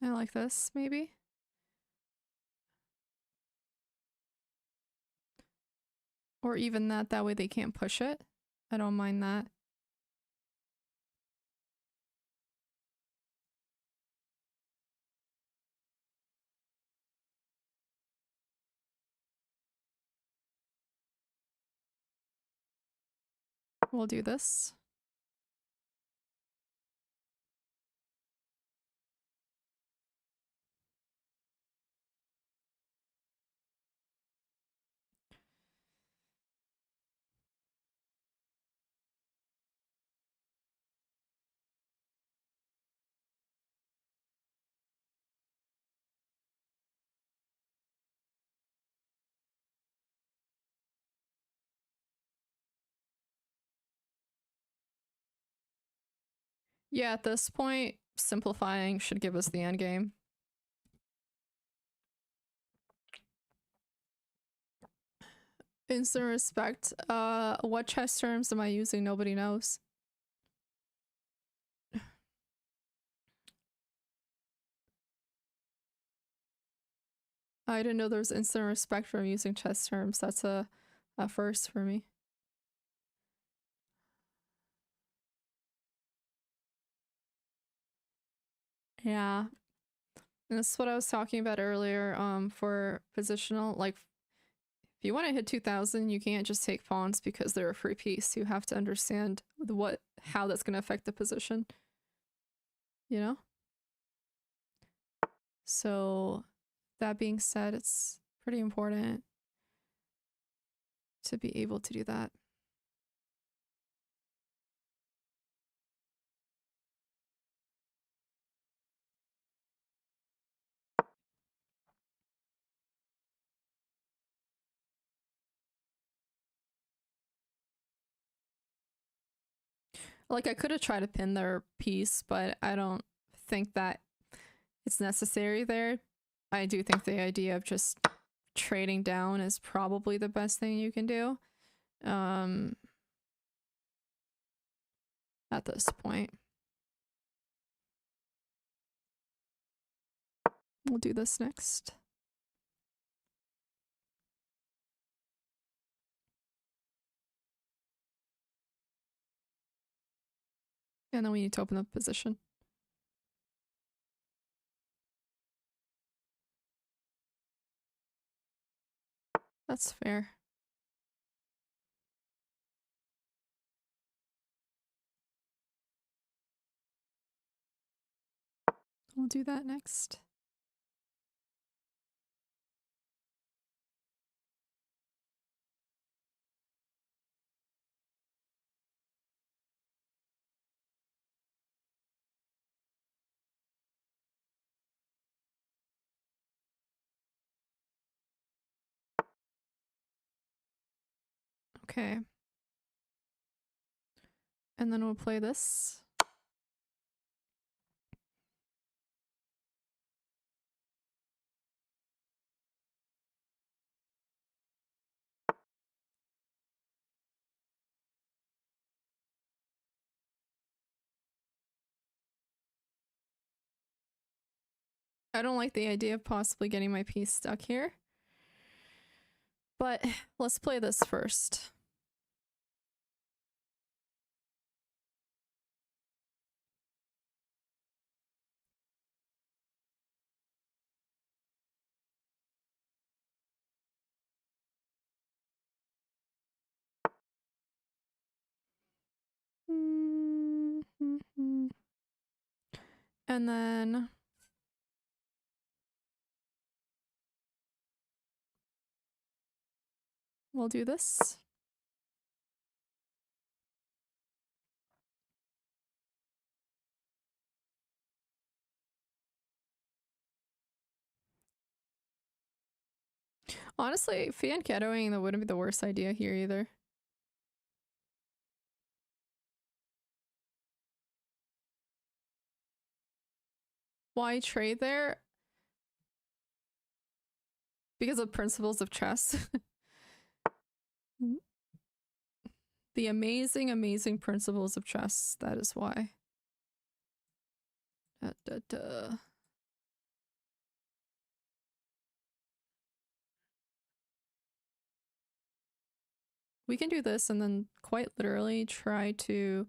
I like this, maybe. Or even that way they can't push it. I don't mind that. We'll do this. Yeah, at this point, simplifying should give us the end game. Instant respect. What chess terms am I using? Nobody knows. I didn't know there was instant respect from using chess terms. That's a first for me. Yeah. And that's what I was talking about earlier. For positional, like if you want to hit 2000, you can't just take pawns because they're a free piece. You have to understand how that's going to affect the position. You know? So that being said, it's pretty important to be able to do that. Like I could have tried to pin their piece, but I don't think that it's necessary there. I do think the idea of just trading down is probably the best thing you can do. At this point. We'll do this next. And then we need to open the position. That's fair. We'll do that next. Okay. And then we'll play this. I don't like the idea of possibly getting my piece stuck here. But let's play this first. And then we'll do this. Honestly, fianchettoing, that wouldn't be the worst idea here either. Why trade there? Because of principles of chess. The amazing, amazing principles of chess. That is why. Da, da, da. We can do this and then quite literally try to.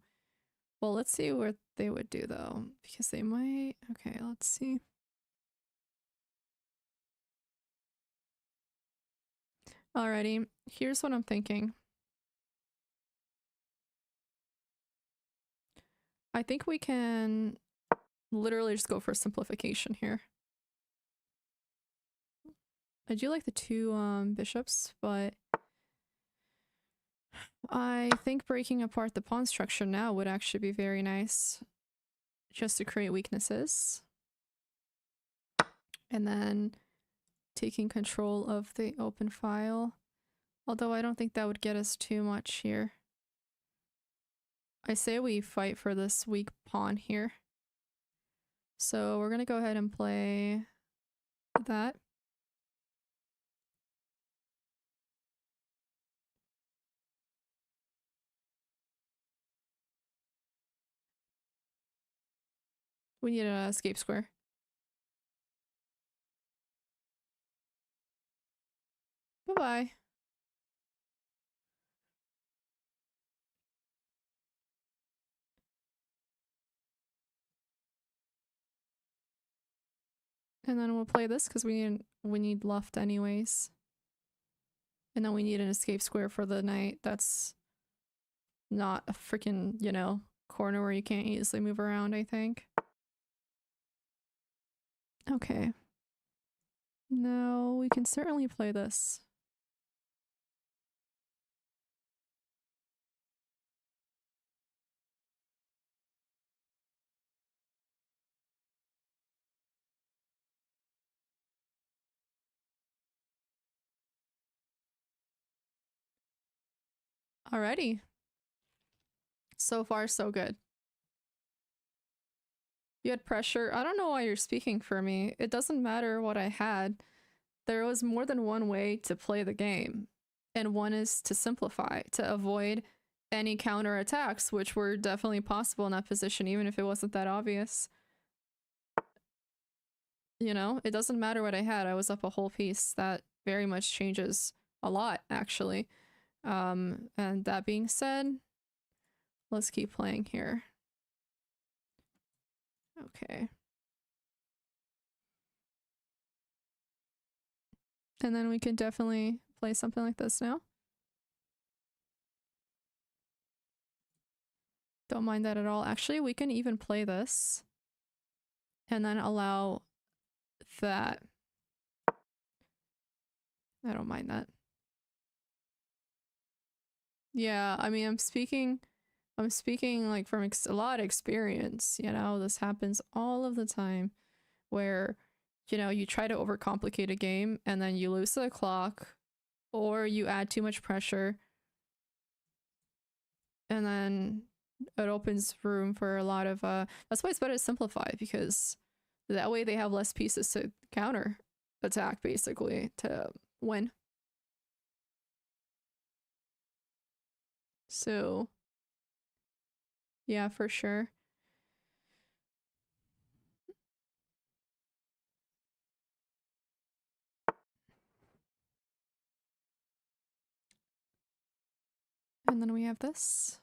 Well, let's see what they would do though, because they might. Okay, let's see. Alrighty, here's what I'm thinking. I think we can literally just go for simplification here. I do like the two bishops, but I think breaking apart the pawn structure now would actually be very nice, just to create weaknesses. And then taking control of the open file. Although I don't think that would get us too much here. I say we fight for this weak pawn here. So we're gonna go ahead and play that. We need an escape square. Bye-bye. And then we'll play this because we need left anyways. And then we need an escape square for the knight. That's not a freaking, you know, corner where you can't easily move around, I think. Okay. Now we can certainly play this. Alrighty. So far, so good. You had pressure. I don't know why you're speaking for me. It doesn't matter what I had. There was more than one way to play the game. And one is to simplify, to avoid any counter attacks, which were definitely possible in that position, even if it wasn't that obvious. You know, it doesn't matter what I had. I was up a whole piece. That very much changes a lot, actually. And that being said, let's keep playing here. Okay. And then we can definitely play something like this now. Don't mind that at all. Actually, we can even play this and then allow that. I don't mind that. Yeah, I mean, I'm speaking like from a lot of experience, you know, this happens all of the time where, you know, you try to overcomplicate a game and then you lose the clock or you add too much pressure and then it opens room for a lot of that's why it's better to simplify, because that way they have less pieces to counter attack basically to win. So yeah, for sure. And then we have this.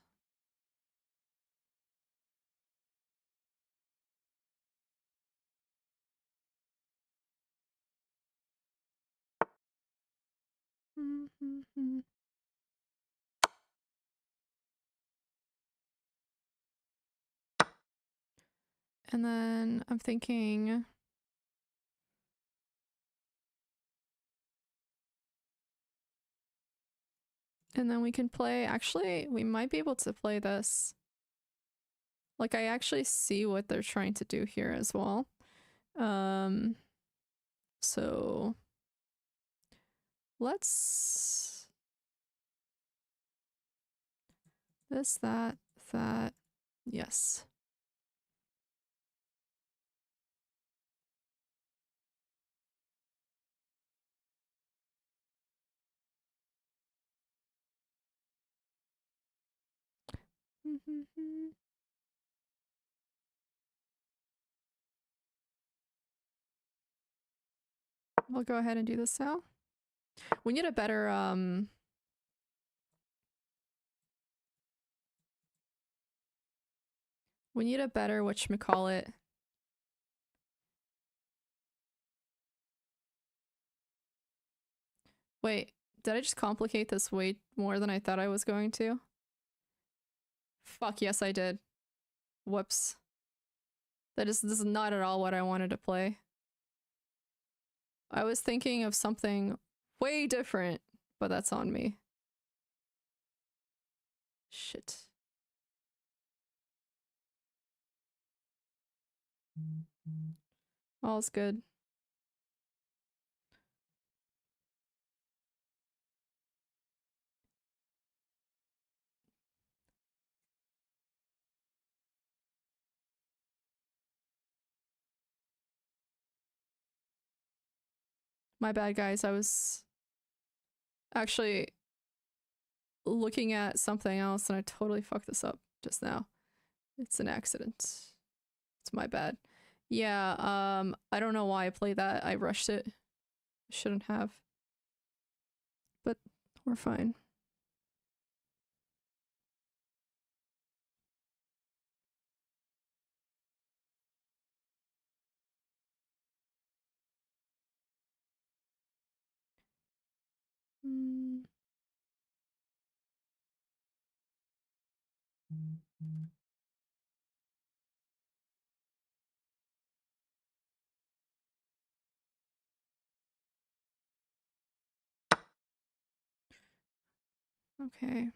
And then I'm thinking, and then we can play, actually, we might be able to play this. Like, I actually see what they're trying to do here as well. So Let's... This, that, that. Yes. We'll go ahead and do this now. We need a better, we need a better whatchamacallit. Wait, did I just complicate this way more than I thought I was going to? Fuck, yes I did. Whoops. This is not at all what I wanted to play. I was thinking of something way different, but that's on me. Shit. All's good. My bad, guys. I was actually looking at something else and I totally fucked this up just now. It's an accident. It's my bad. Yeah, I don't know why I played that. I rushed it. Shouldn't have. But we're fine. Mm. Okay.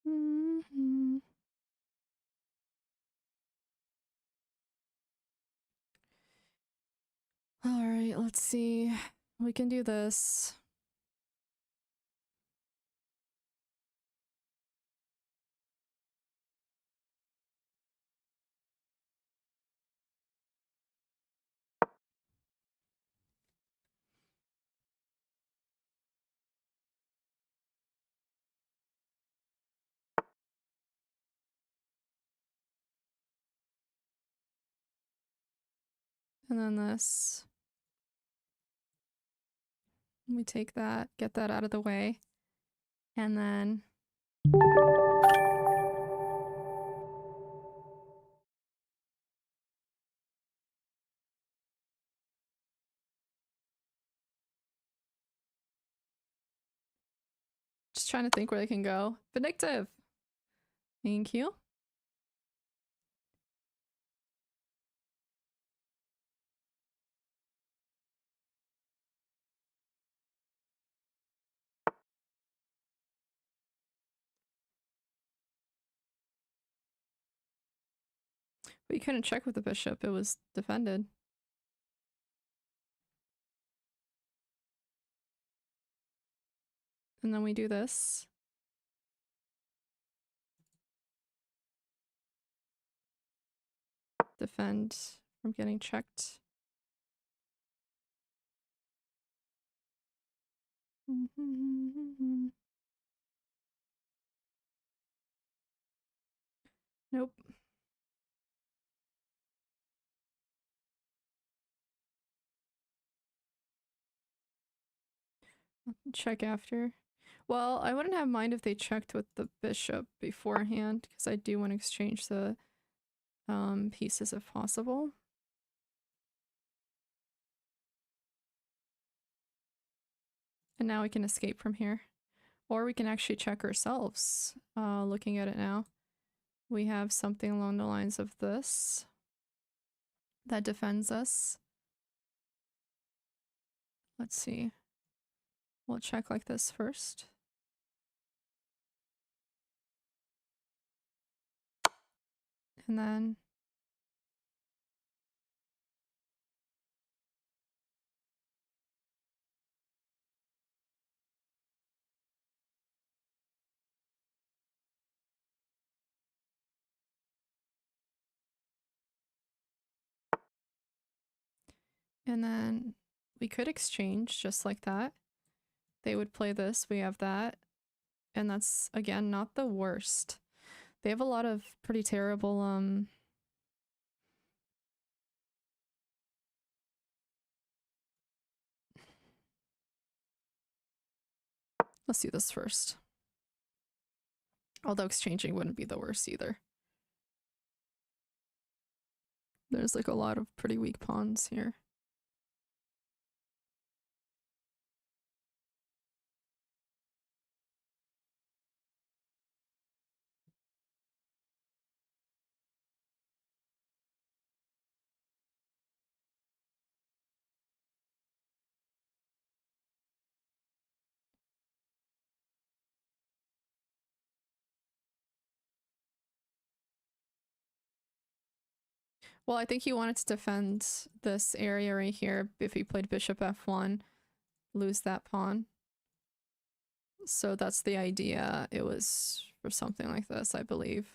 Mm-hmm. All right, let's see. We can do this. And then this. We take that, get that out of the way. And then just trying to think where they can go. Vindictive. Thank you. But you couldn't check with the bishop. It was defended. And then we do this. Defend from getting checked. Nope. Check after. Well, I wouldn't have mind if they checked with the bishop beforehand, because I do want to exchange the pieces if possible. And now we can escape from here. Or we can actually check ourselves, looking at it now. we have something along the lines of this that defends us. Let's see. We'll check like this first. And then we could exchange just like that. They would play this, we have that. And that's, again, not the worst. They have a lot of pretty terrible, let's do this first. Although exchanging wouldn't be the worst either. There's like a lot of pretty weak pawns here. Well, I think he wanted to defend this area right here if he played bishop f1, lose that pawn. So that's the idea. It was for something like this, I believe.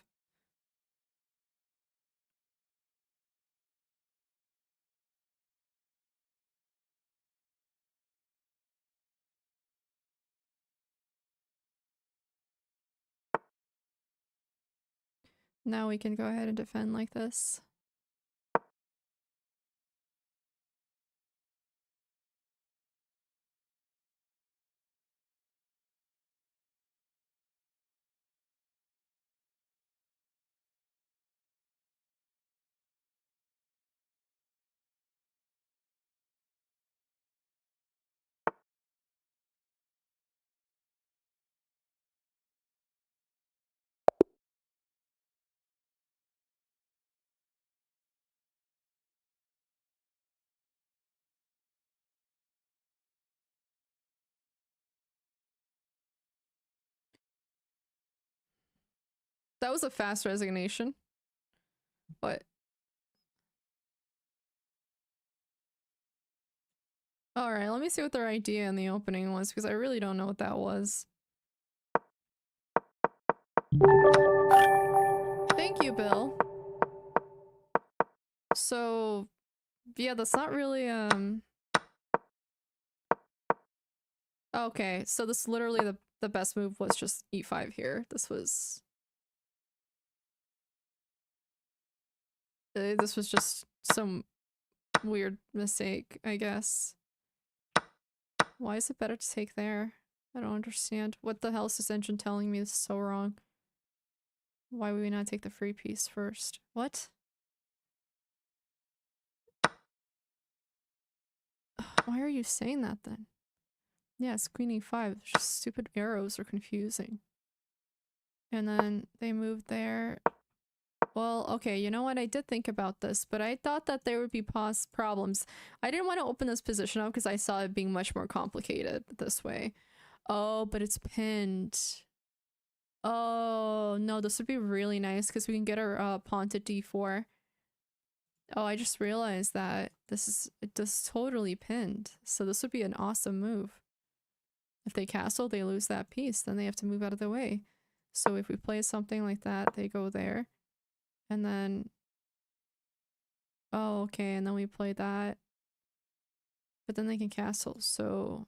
Now we can go ahead and defend like this. That was a fast resignation. But alright, let me see what their idea in the opening was, because I really don't know what that was. Thank you, Bill. So, yeah, that's not really, okay, so this literally the best move was just e5 here. This was just some weird mistake, I guess. Why is it better to take there? I don't understand. What the hell is this engine telling me is so wrong? Why would we not take the free piece first? What? Why are you saying that then? Yeah, it's queen e5. It's just stupid arrows are confusing. And then they moved there. Well, okay, you know what? I did think about this, but I thought that there would be problems. I didn't want to open this position up because I saw it being much more complicated this way. Oh, but it's pinned. Oh, no, this would be really nice because we can get our pawn to d4. Oh, I just realized that this is totally pinned. So this would be an awesome move. If they castle, they lose that piece. Then they have to move out of the way. So if we play something like that, they go there. And then... oh, okay, and then we play that. But then they can castle, so...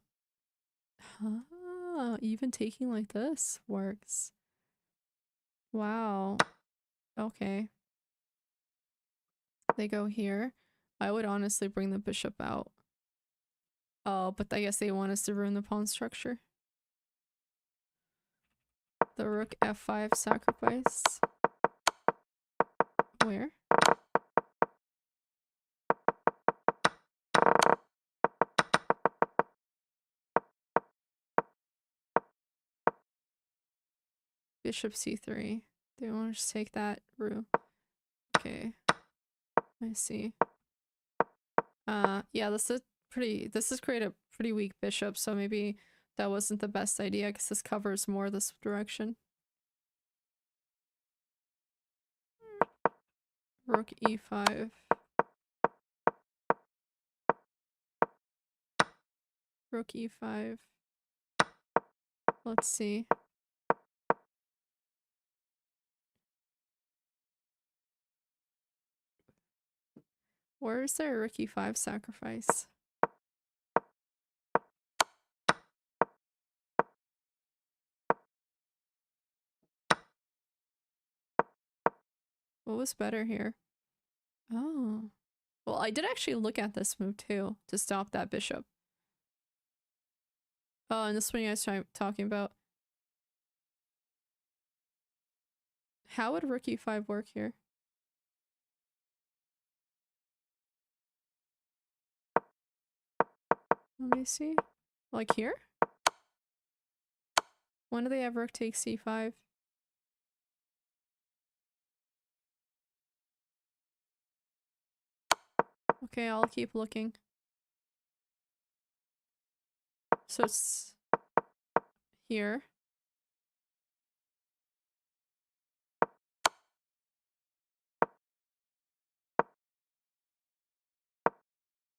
even taking like this works. Wow. Okay. They go here. I would honestly bring the bishop out. Oh, but I guess they want us to ruin the pawn structure. The rook f5 sacrifice. Where? Bishop c3. They want to just take that route. Okay. I see. Yeah, this is create a pretty weak bishop, so maybe that wasn't the best idea because this covers more this direction. Rook e5. Rook e5. Let's see. Where is there a rook e5 sacrifice? What was better here? Oh. Well, I did actually look at this move too to stop that bishop. Oh, and this one you guys are talking about. How would rook e5 work here? Let me see. Like here? When do they have rook takes c5? Okay, I'll keep looking. So it's here.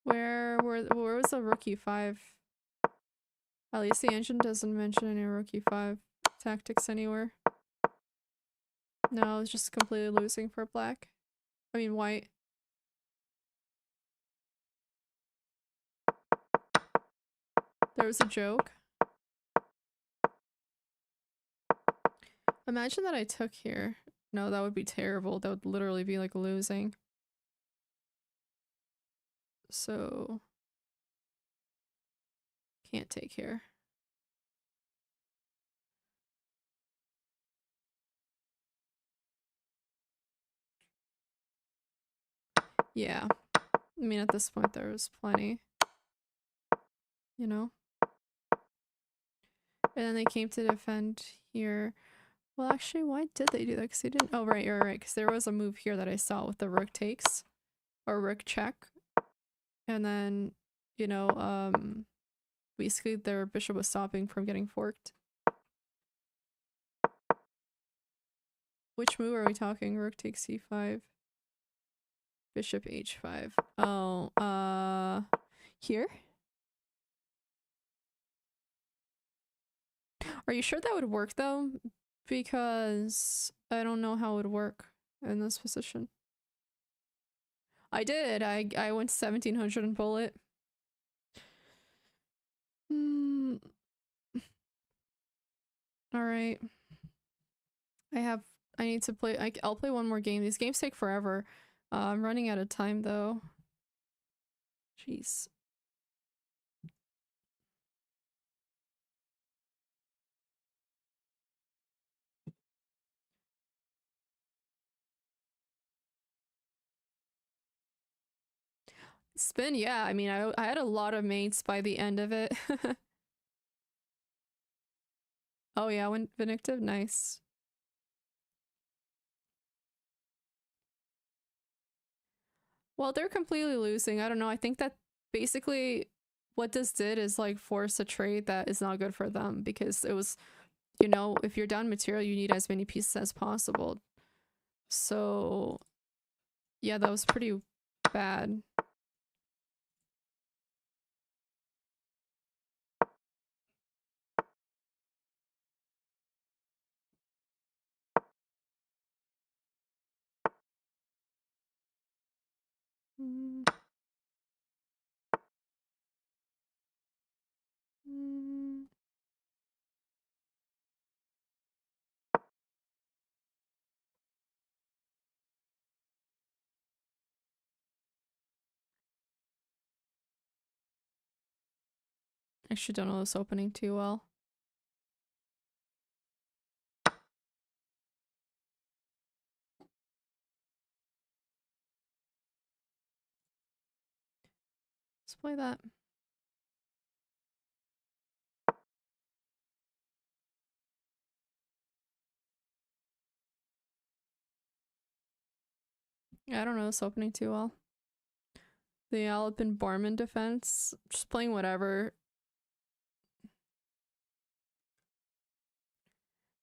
Where was the rook e5? At least the engine doesn't mention any rook e5 tactics anywhere. No, it's just completely losing for black. I mean white. There was a joke. Imagine that I took here. No, that would be terrible. That would literally be like losing. So can't take here. Yeah. I mean at this point there was plenty. You know? And then they came to defend here. Well, actually, why did they do that? Because they didn't. Oh, right, you're right. Because there was a move here that I saw with the rook takes or rook check, and then, you know, basically their bishop was stopping from getting forked. Which move are we talking? Rook takes c5, bishop h5. Oh, here. Are you sure that would work though? Because I don't know how it would work in this position. I did. I went 1700 and bullet. Hmm. All right. I need to play. I'll play one more game. These games take forever. I'm running out of time though. Jeez. Spin, yeah. I mean, I had a lot of mates by the end of it. Oh yeah, when Vindictive, nice. Well, they're completely losing. I don't know. I think that basically what this did is like force a trade that is not good for them because it was, you know, if you're down material, you need as many pieces as possible. So yeah, that was pretty bad. Mm. Mm. Actually, don't know this opening too well. Let's play that. I don't know this opening too well. The Alpin Barman defense, just playing whatever.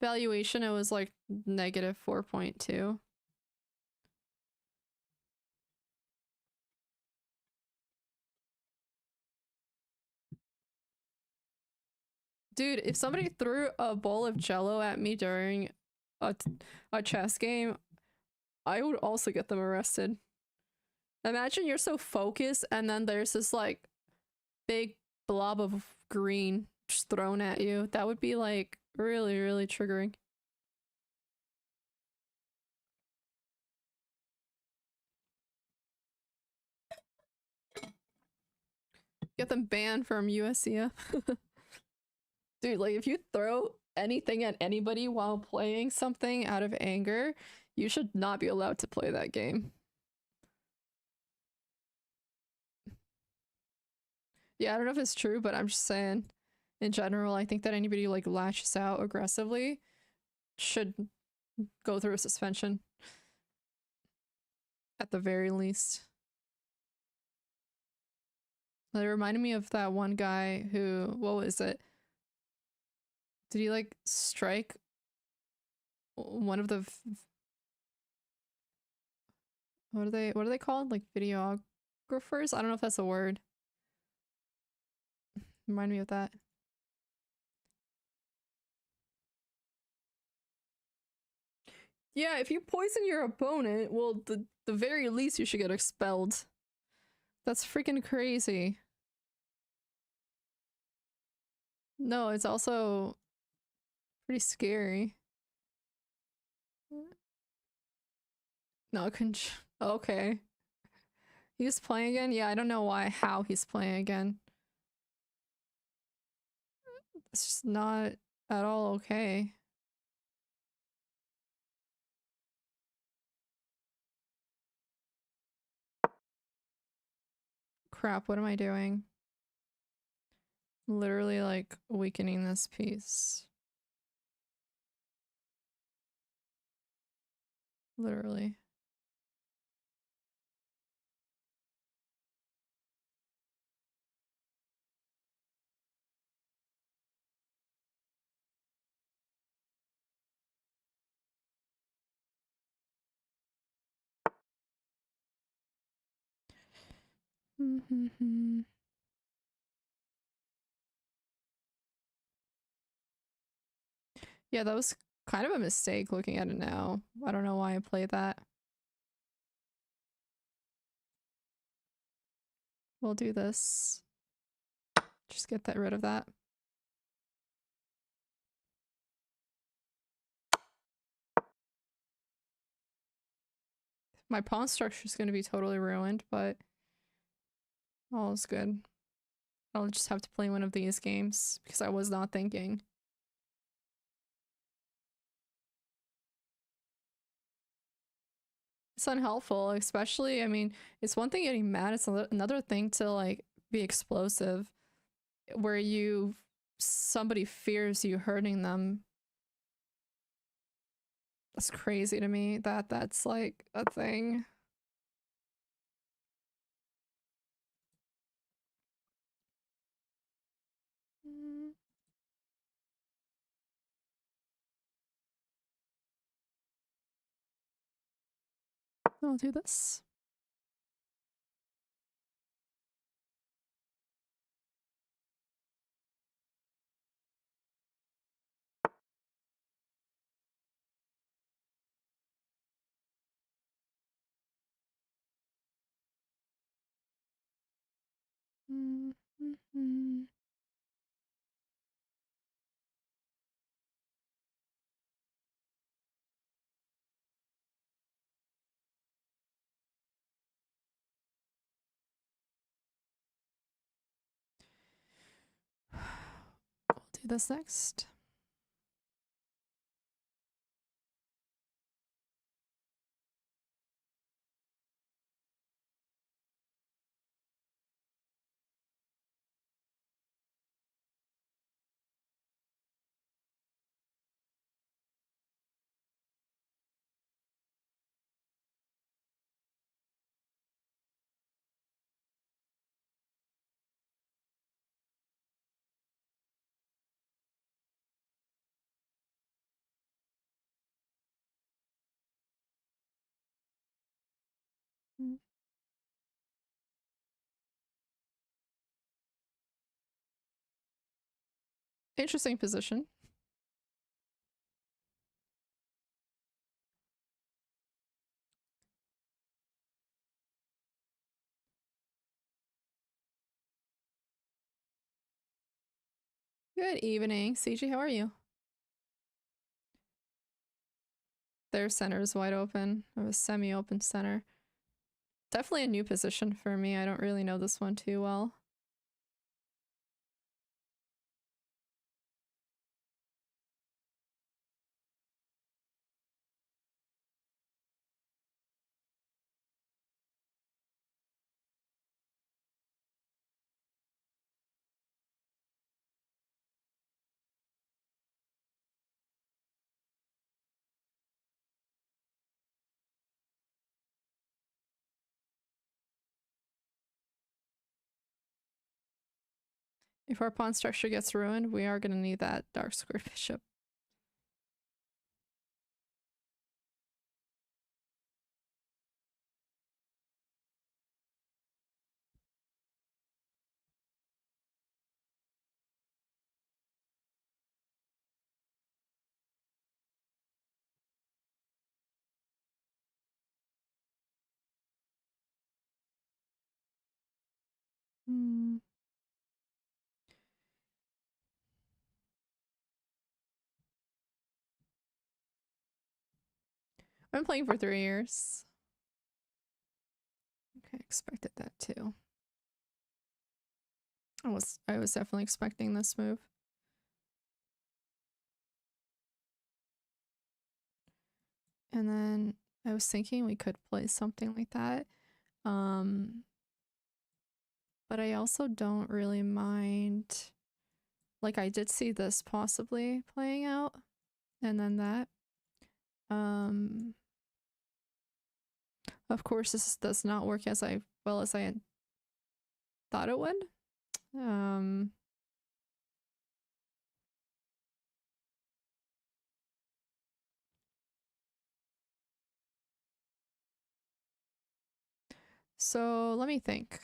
Valuation, it was like negative 4.2. Dude, if somebody threw a bowl of jello at me during a, a chess game, I would also get them arrested. Imagine you're so focused and then there's this like big blob of green just thrown at you. That would be like really, really triggering. Get them banned from USCF. Dude, like if you throw anything at anybody while playing something out of anger, you should not be allowed to play that game. Yeah, I don't know if it's true, but I'm just saying in general, I think that anybody who like lashes out aggressively should go through a suspension at the very least. It reminded me of that one guy who, what was it? Did he like strike one of the what are they called? Like videographers? I don't know if that's a word. Remind me of that. Yeah, if you poison your opponent, well, the very least you should get expelled. That's freaking crazy. No, it's also pretty scary. No, okay. He's playing again? Yeah, I don't know how he's playing again. It's just not at all okay. Crap, what am I doing? Literally, like, weakening this piece. Literally. Yeah, that was kind of a mistake looking at it now. I don't know why I played that. We'll do this. Just get that rid of that. My pawn structure is going to be totally ruined, but all is good. I'll just have to play one of these games because I was not thinking. It's unhelpful, especially, I mean, it's one thing getting mad, it's another thing to like be explosive where somebody fears you hurting them. That's crazy to me that that's like a thing. I'll do this. I'll do this next. Interesting position. Good evening, CG. How are you? Their center is wide open. I have a semi-open center. Definitely a new position for me. I don't really know this one too well. If our pawn structure gets ruined, we are going to need that dark square bishop. Hmm. I've been playing for 3 years. Okay, expected that too. I was definitely expecting this move. And then I was thinking we could play something like that. But I also don't really mind. Like, I did see this possibly playing out, and then that. Of course, this does not work as well as I had thought it would. So let me think.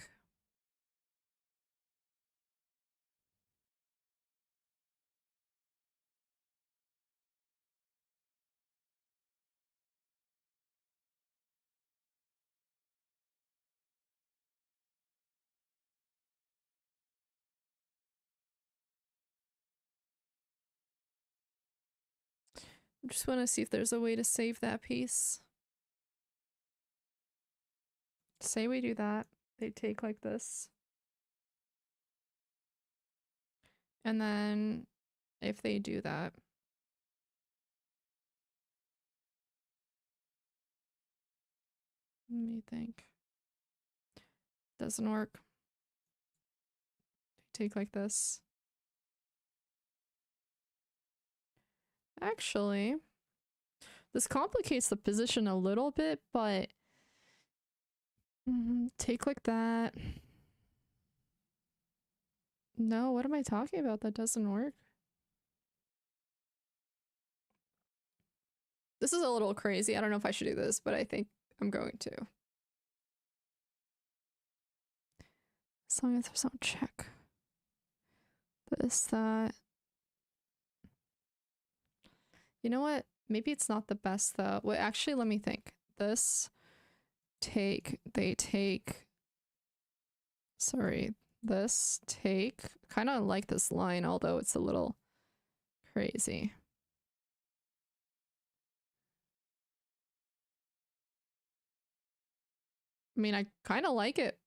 I just want to see if there's a way to save that piece. Say we do that. They take like this. And then if they do that, let me think. Doesn't work. They take like this. Actually, this complicates the position a little bit, but take like that. No, what am I talking about? That doesn't work. This is a little crazy. I don't know if I should do this, but I think I'm going to. So I'm gonna throw some check. This, that. You know what? Maybe it's not the best though. Wait, actually, let me think. This, take, they take. Sorry, this, take. Kind of like this line, although it's a little crazy. I mean, I kind of like it.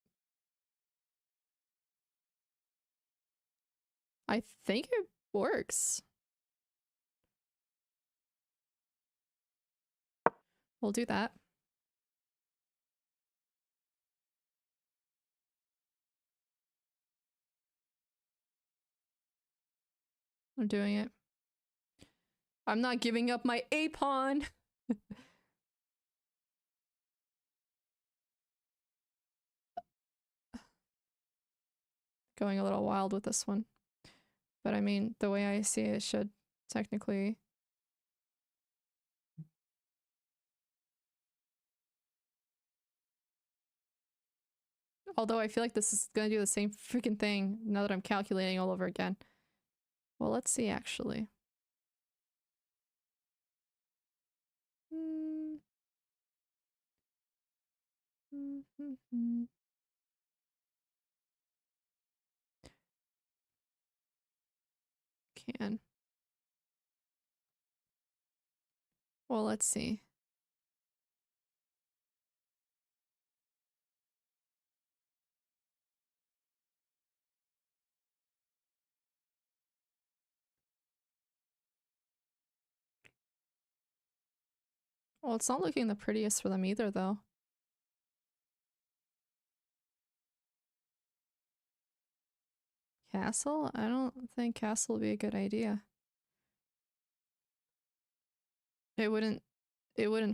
I think it works. We'll do that. I'm doing it. I'm not giving up my A pawn. Going a little wild with this one. But I mean, the way I see it should technically. Although I feel like this is gonna do the same freaking thing now that I'm calculating all over again. Well, let's see actually. Can. Well, let's see. Well, it's not looking the prettiest for them either, though. Castle? I don't think castle would be a good idea. It wouldn't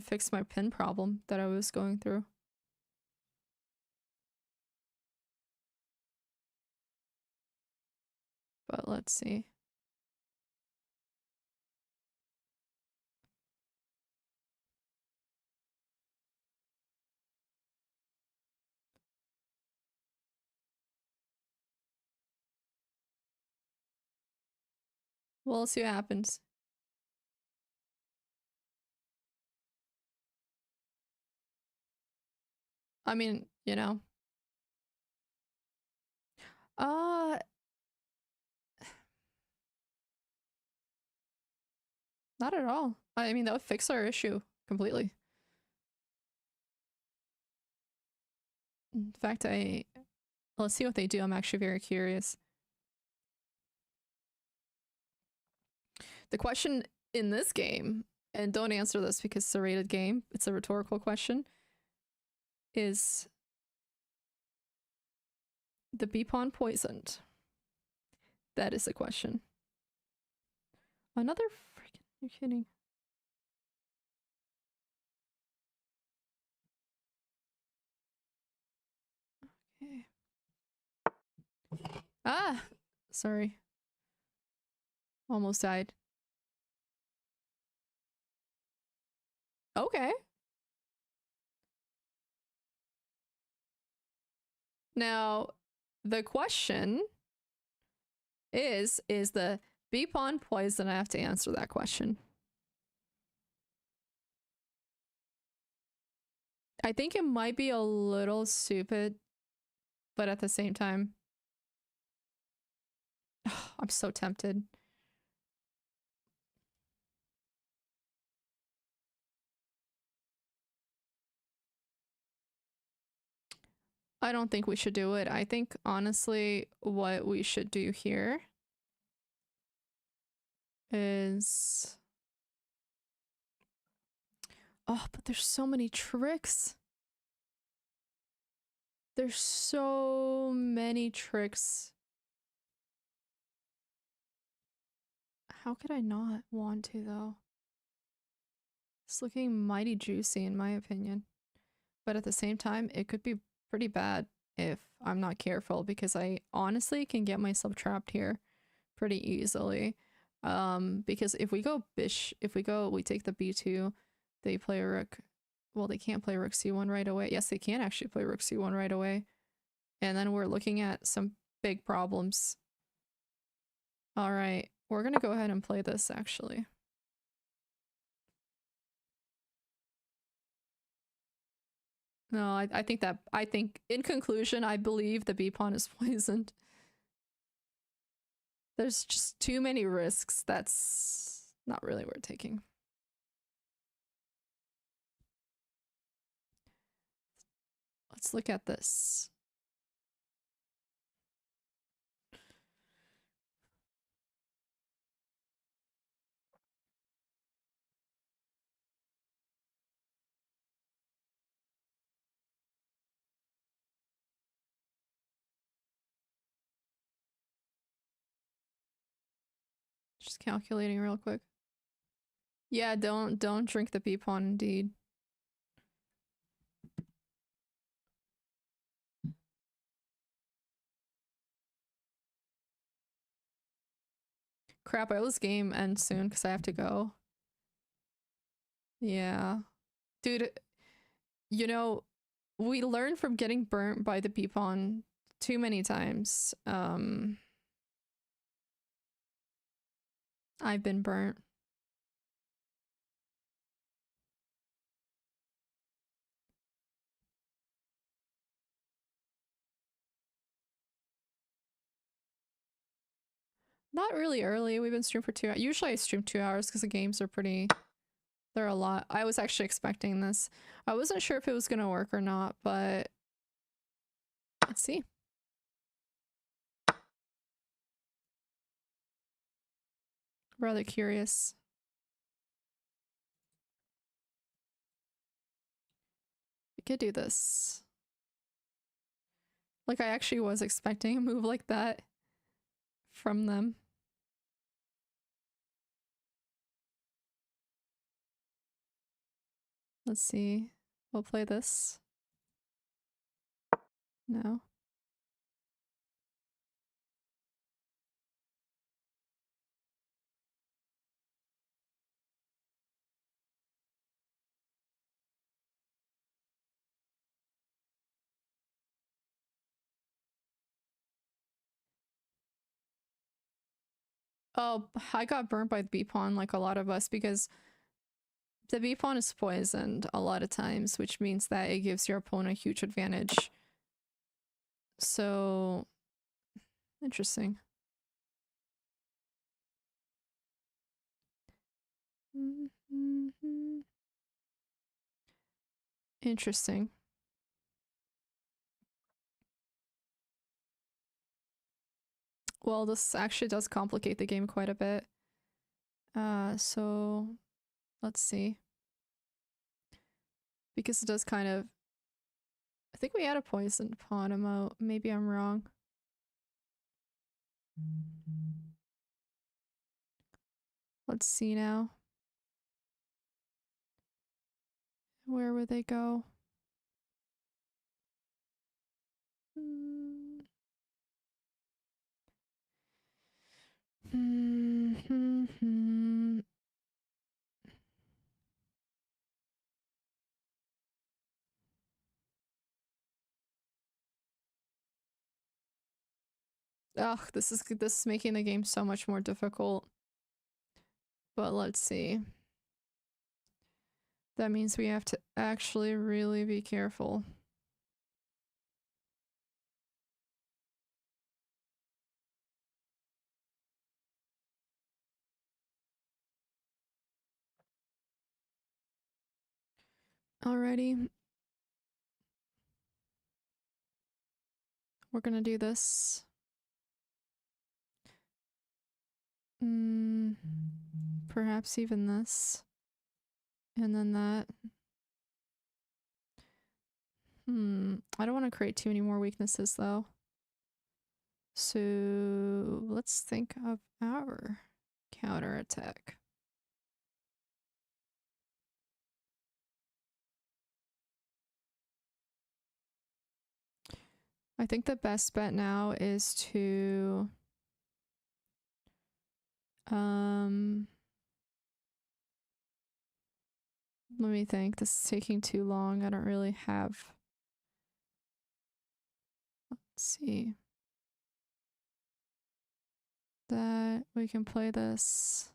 fix my pin problem that I was going through. But let's see. We'll see what happens. I mean, you know. Uh Not at all. I mean, that would fix our issue completely. In fact, let's see what they do. I'm actually very curious. The question in this game, and don't answer this because it's a rated game, it's a rhetorical question, is the bee pawn poisoned? That is a question. Another freaking, you're kidding. Okay. Ah! Sorry. Almost died. Okay. Now, the question is the bee pawn poison? I have to answer that question. I think it might be a little stupid, but at the same time, I'm so tempted. I don't think we should do it. I think, honestly, what we should do here is... Oh, but there's so many tricks. There's so many tricks. How could I not want to, though? It's looking mighty juicy, in my opinion. But at the same time, it could be pretty bad if I'm not careful, because I honestly can get myself trapped here pretty easily. Because if we go we take the b2, they play rook. Well, they can't play rook c1 right away. Yes, they can actually play rook c1 right away. And then we're looking at some big problems. All right, we're gonna go ahead and play this, actually. No, I think in conclusion, I believe the b pawn is poisoned. There's just too many risks. That's not really worth taking. Let's look at this. Just calculating real quick. Yeah, don't drink the b pawn, indeed. Crap, I hope this game ends soon because I have to go. Yeah. Dude, you know, we learned from getting burnt by the bee pawn too many times. I've been burnt. Not really early. We've been streaming for 2 hours. Usually I stream 2 hours because the games are pretty... They're a lot. I was actually expecting this. I wasn't sure if it was gonna work or not, but... Let's see. Rather curious. We could do this. Like, I actually was expecting a move like that from them. Let's see. We'll play this. No. Oh, I got burnt by the bee pawn like a lot of us because the bee pawn is poisoned a lot of times, which means that it gives your opponent a huge advantage. So, interesting. Interesting. Well, this actually does complicate the game quite a bit. So let's see. Because it does kind of... I think we had a poisoned pawn emote. Maybe I'm wrong. Let's see now. Where would they go? Ugh, this is making the game so much more difficult. But let's see. That means we have to actually really be careful. Alrighty. We're gonna do this. Perhaps even this. And then that. I don't want to create too many more weaknesses though. So let's think of our counterattack. I think the best bet now is to let me think. This is taking too long. I don't really have... Let's see. That we can play this.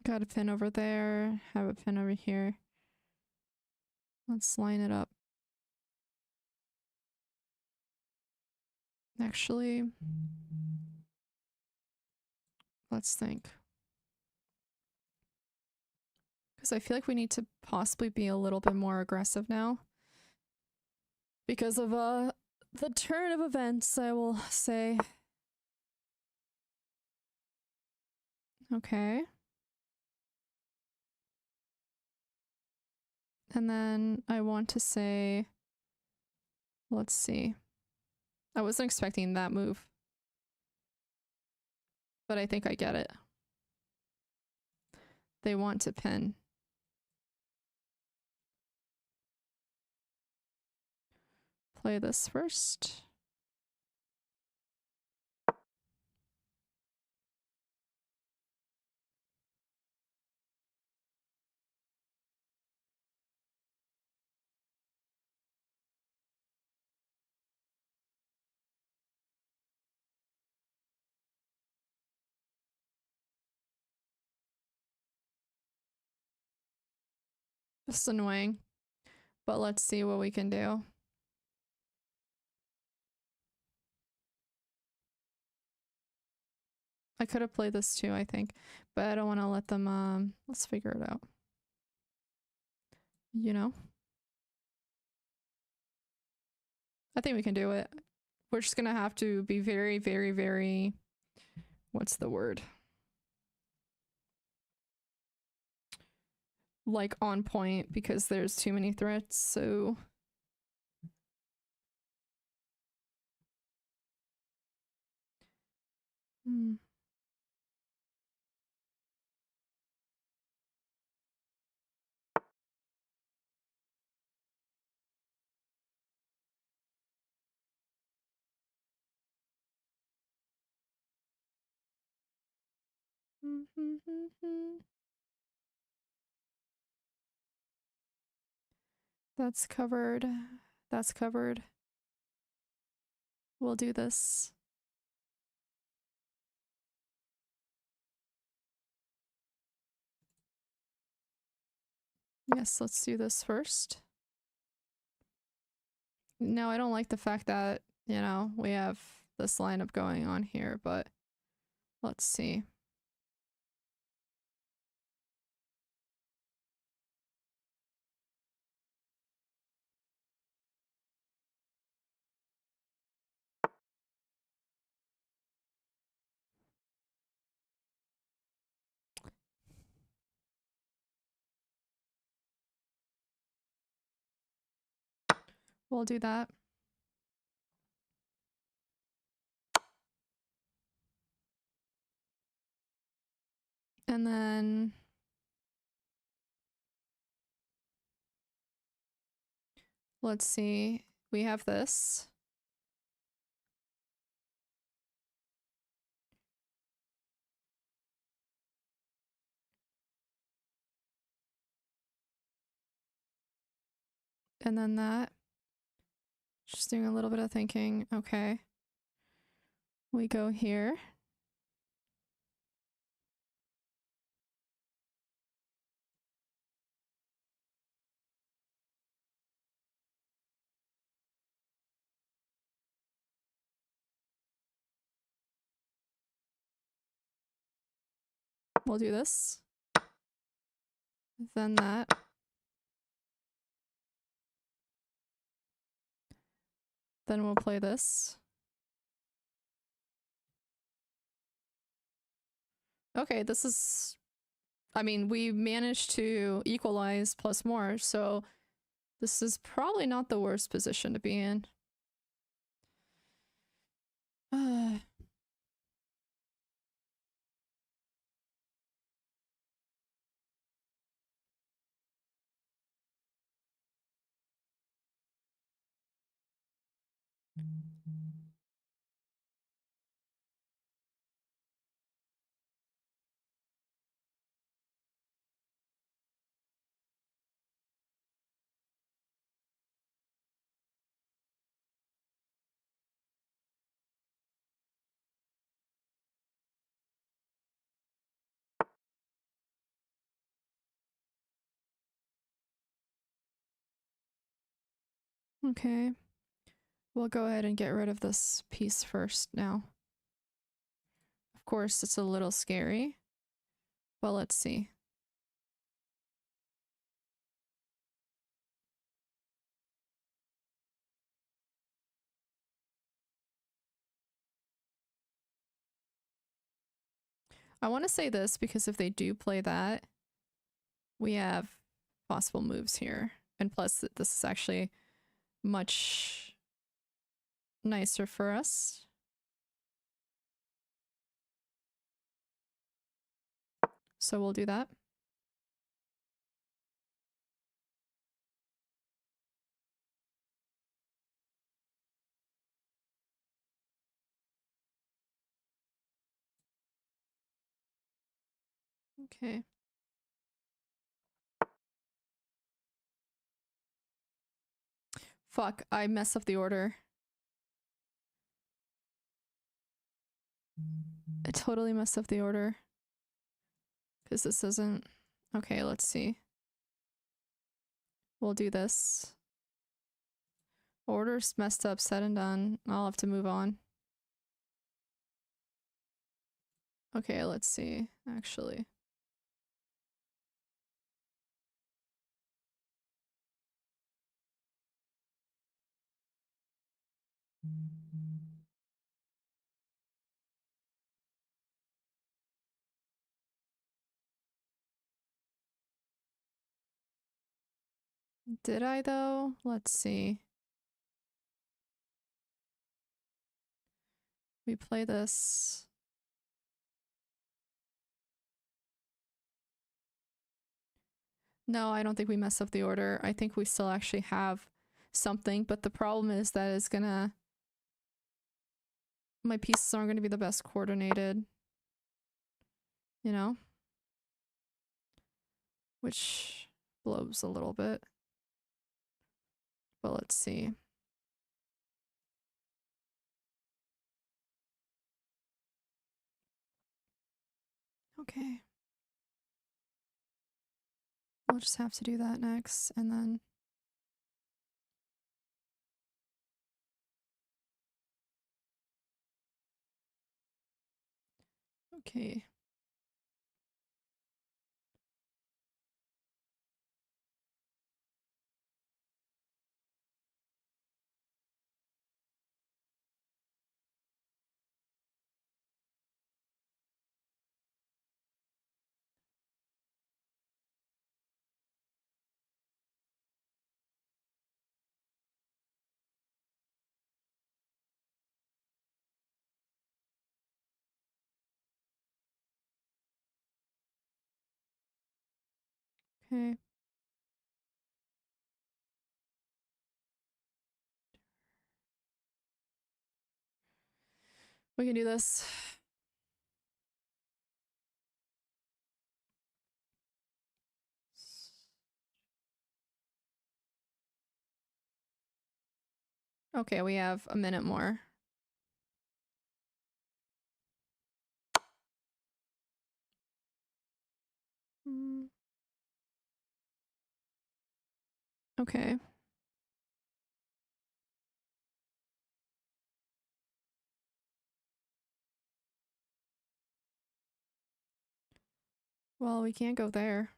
Got a pin over there. Have a pin over here. Let's line it up. Actually, let's think. Because I feel like we need to possibly be a little bit more aggressive now. Because of the turn of events, I will say. Okay. And then I want to say, let's see. I wasn't expecting that move. But I think I get it. They want to pin. Play this first. It's annoying. But let's see what we can do. I could have played this too, I think. But I don't want to let them, let's figure it out. You know? I think we can do it. We're just gonna have to be very, very, very... What's the word? Like, on point, because there's too many threats, so... Hmm. That's covered. That's covered. We'll do this. Yes, let's do this first. No, I don't like the fact that, you know, we have this lineup going on here, but let's see. We'll do that. And then let's see. We have this. And then that. Just doing a little bit of thinking. Okay. We go here. We'll do this. Then that. Then we'll play this. Okay, this is... I mean, we managed to equalize plus more, so this is probably not the worst position to be in. Okay. We'll go ahead and get rid of this piece first now. Of course, it's a little scary, but let's see. I want to say this because if they do play that, we have possible moves here. And plus, this is actually much nicer for us. So we'll do that. Okay. Fuck, I messed up the order. I totally messed up the order. Because this isn't... Okay, let's see. We'll do this. Order's messed up, said and done. I'll have to move on. Okay, let's see, actually. Did I though? Let's see. We play this. No, I don't think we messed up the order. I think we still actually have something, but the problem is that it's gonna... My pieces aren't gonna be the best coordinated. You know? Which blows a little bit. But let's see. Okay. We'll just have to do that next, and then... Okay. Okay. We can do this. Okay, we have a minute more. Okay. Well, we can't go there.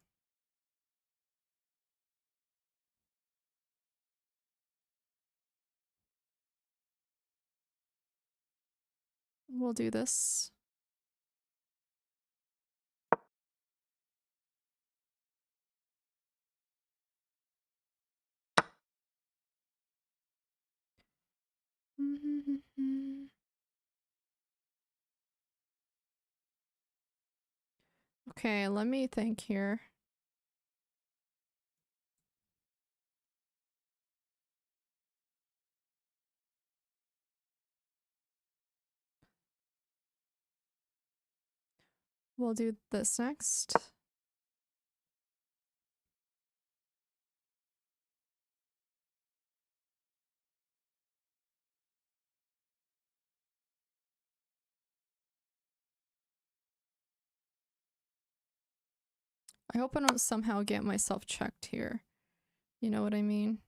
We'll do this. Okay, let me think here. We'll do this next. I hope I don't somehow get myself checked here. You know what I mean?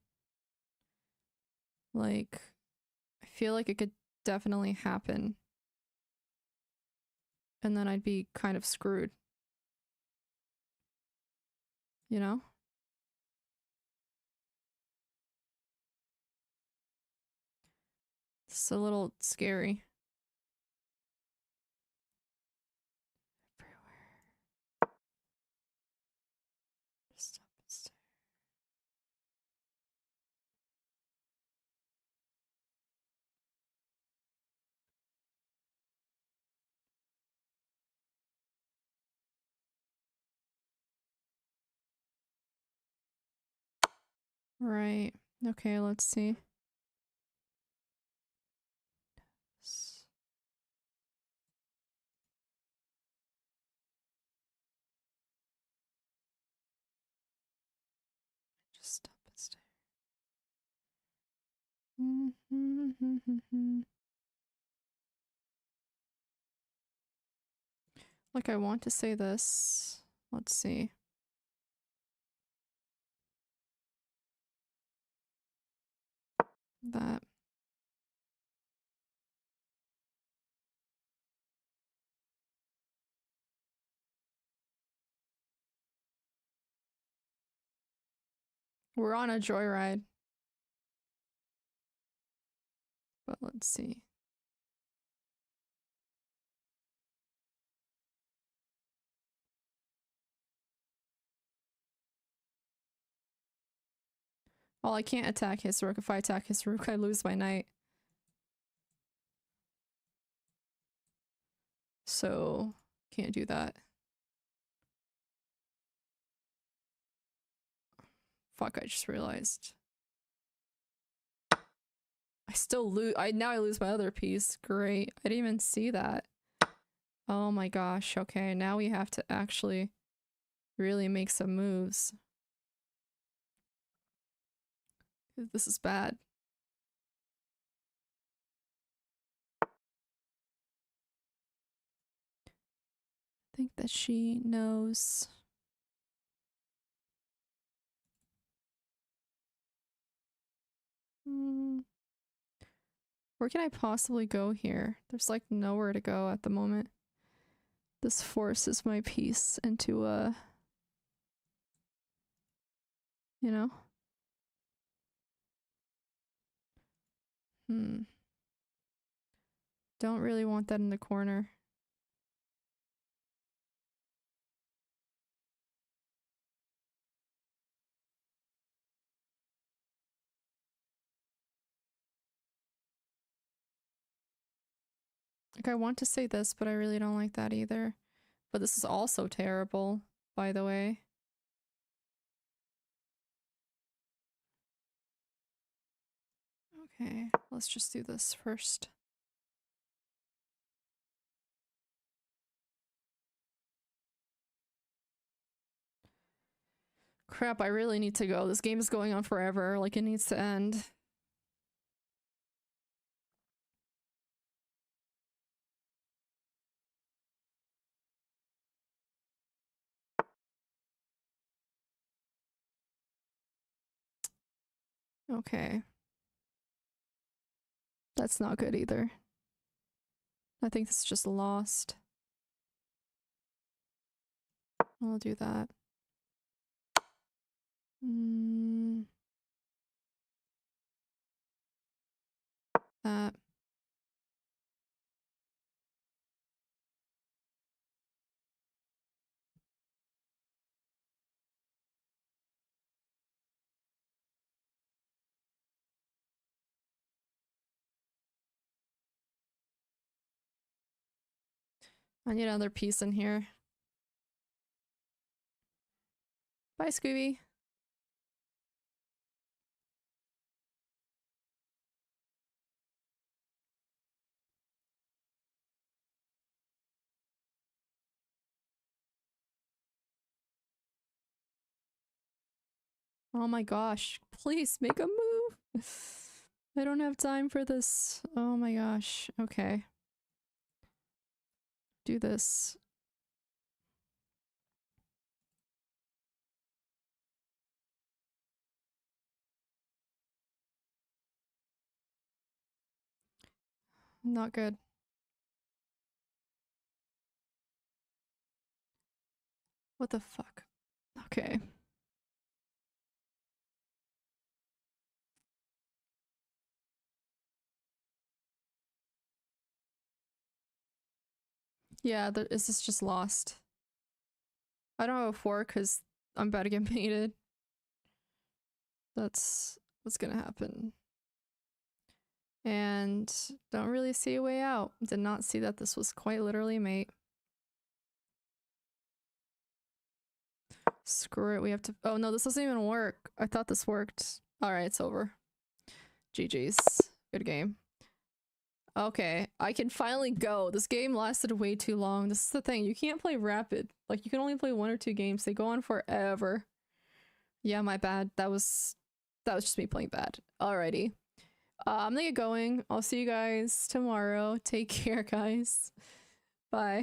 Like, I feel like it could definitely happen. And then I'd be kind of screwed. You know? It's a little scary. Everywhere. Just up and stay. Right. Okay, let's see. Just stop and stare. Like, I want to say this. Let's see. That. We're on a joyride. But let's see. Well, I can't attack his rook. If I attack his rook, I lose my knight. So, can't do that. Fuck, I just realized. I still lose. Now I lose my other piece. Great. I didn't even see that. Oh my gosh. Okay, now we have to actually really make some moves. This is bad. I think that she knows. Where can I possibly go here? There's like nowhere to go at the moment. This forces my piece into a... You know? Don't really want that in the corner. Like, I want to say this, but I really don't like that either. But this is also terrible, by the way. Okay, let's just do this first. Crap, I really need to go. This game is going on forever. Like, it needs to end. Okay. That's not good either. I think this is just lost. I'll do that. That. I need another piece in here. Bye, Scooby. Oh my gosh. Please make a move. I don't have time for this. Oh my gosh. Okay. Do this. Not good. What the fuck? Okay. Yeah, this is just lost. I don't have a fork because I'm about to get mated. That's what's gonna happen. And don't really see a way out. Did not see that this was quite literally mate. Screw it, we have to- oh no, this doesn't even work. I thought this worked. Alright, it's over. GG's. Good game. Okay, I can finally go. This game lasted way too long. This is the thing, you can't play rapid. Like, you can only play 1 or 2 games. They go on forever. Yeah, my bad. That was just me playing bad. Alrighty. I'm gonna get going. I'll see you guys tomorrow. Take care, guys. Bye.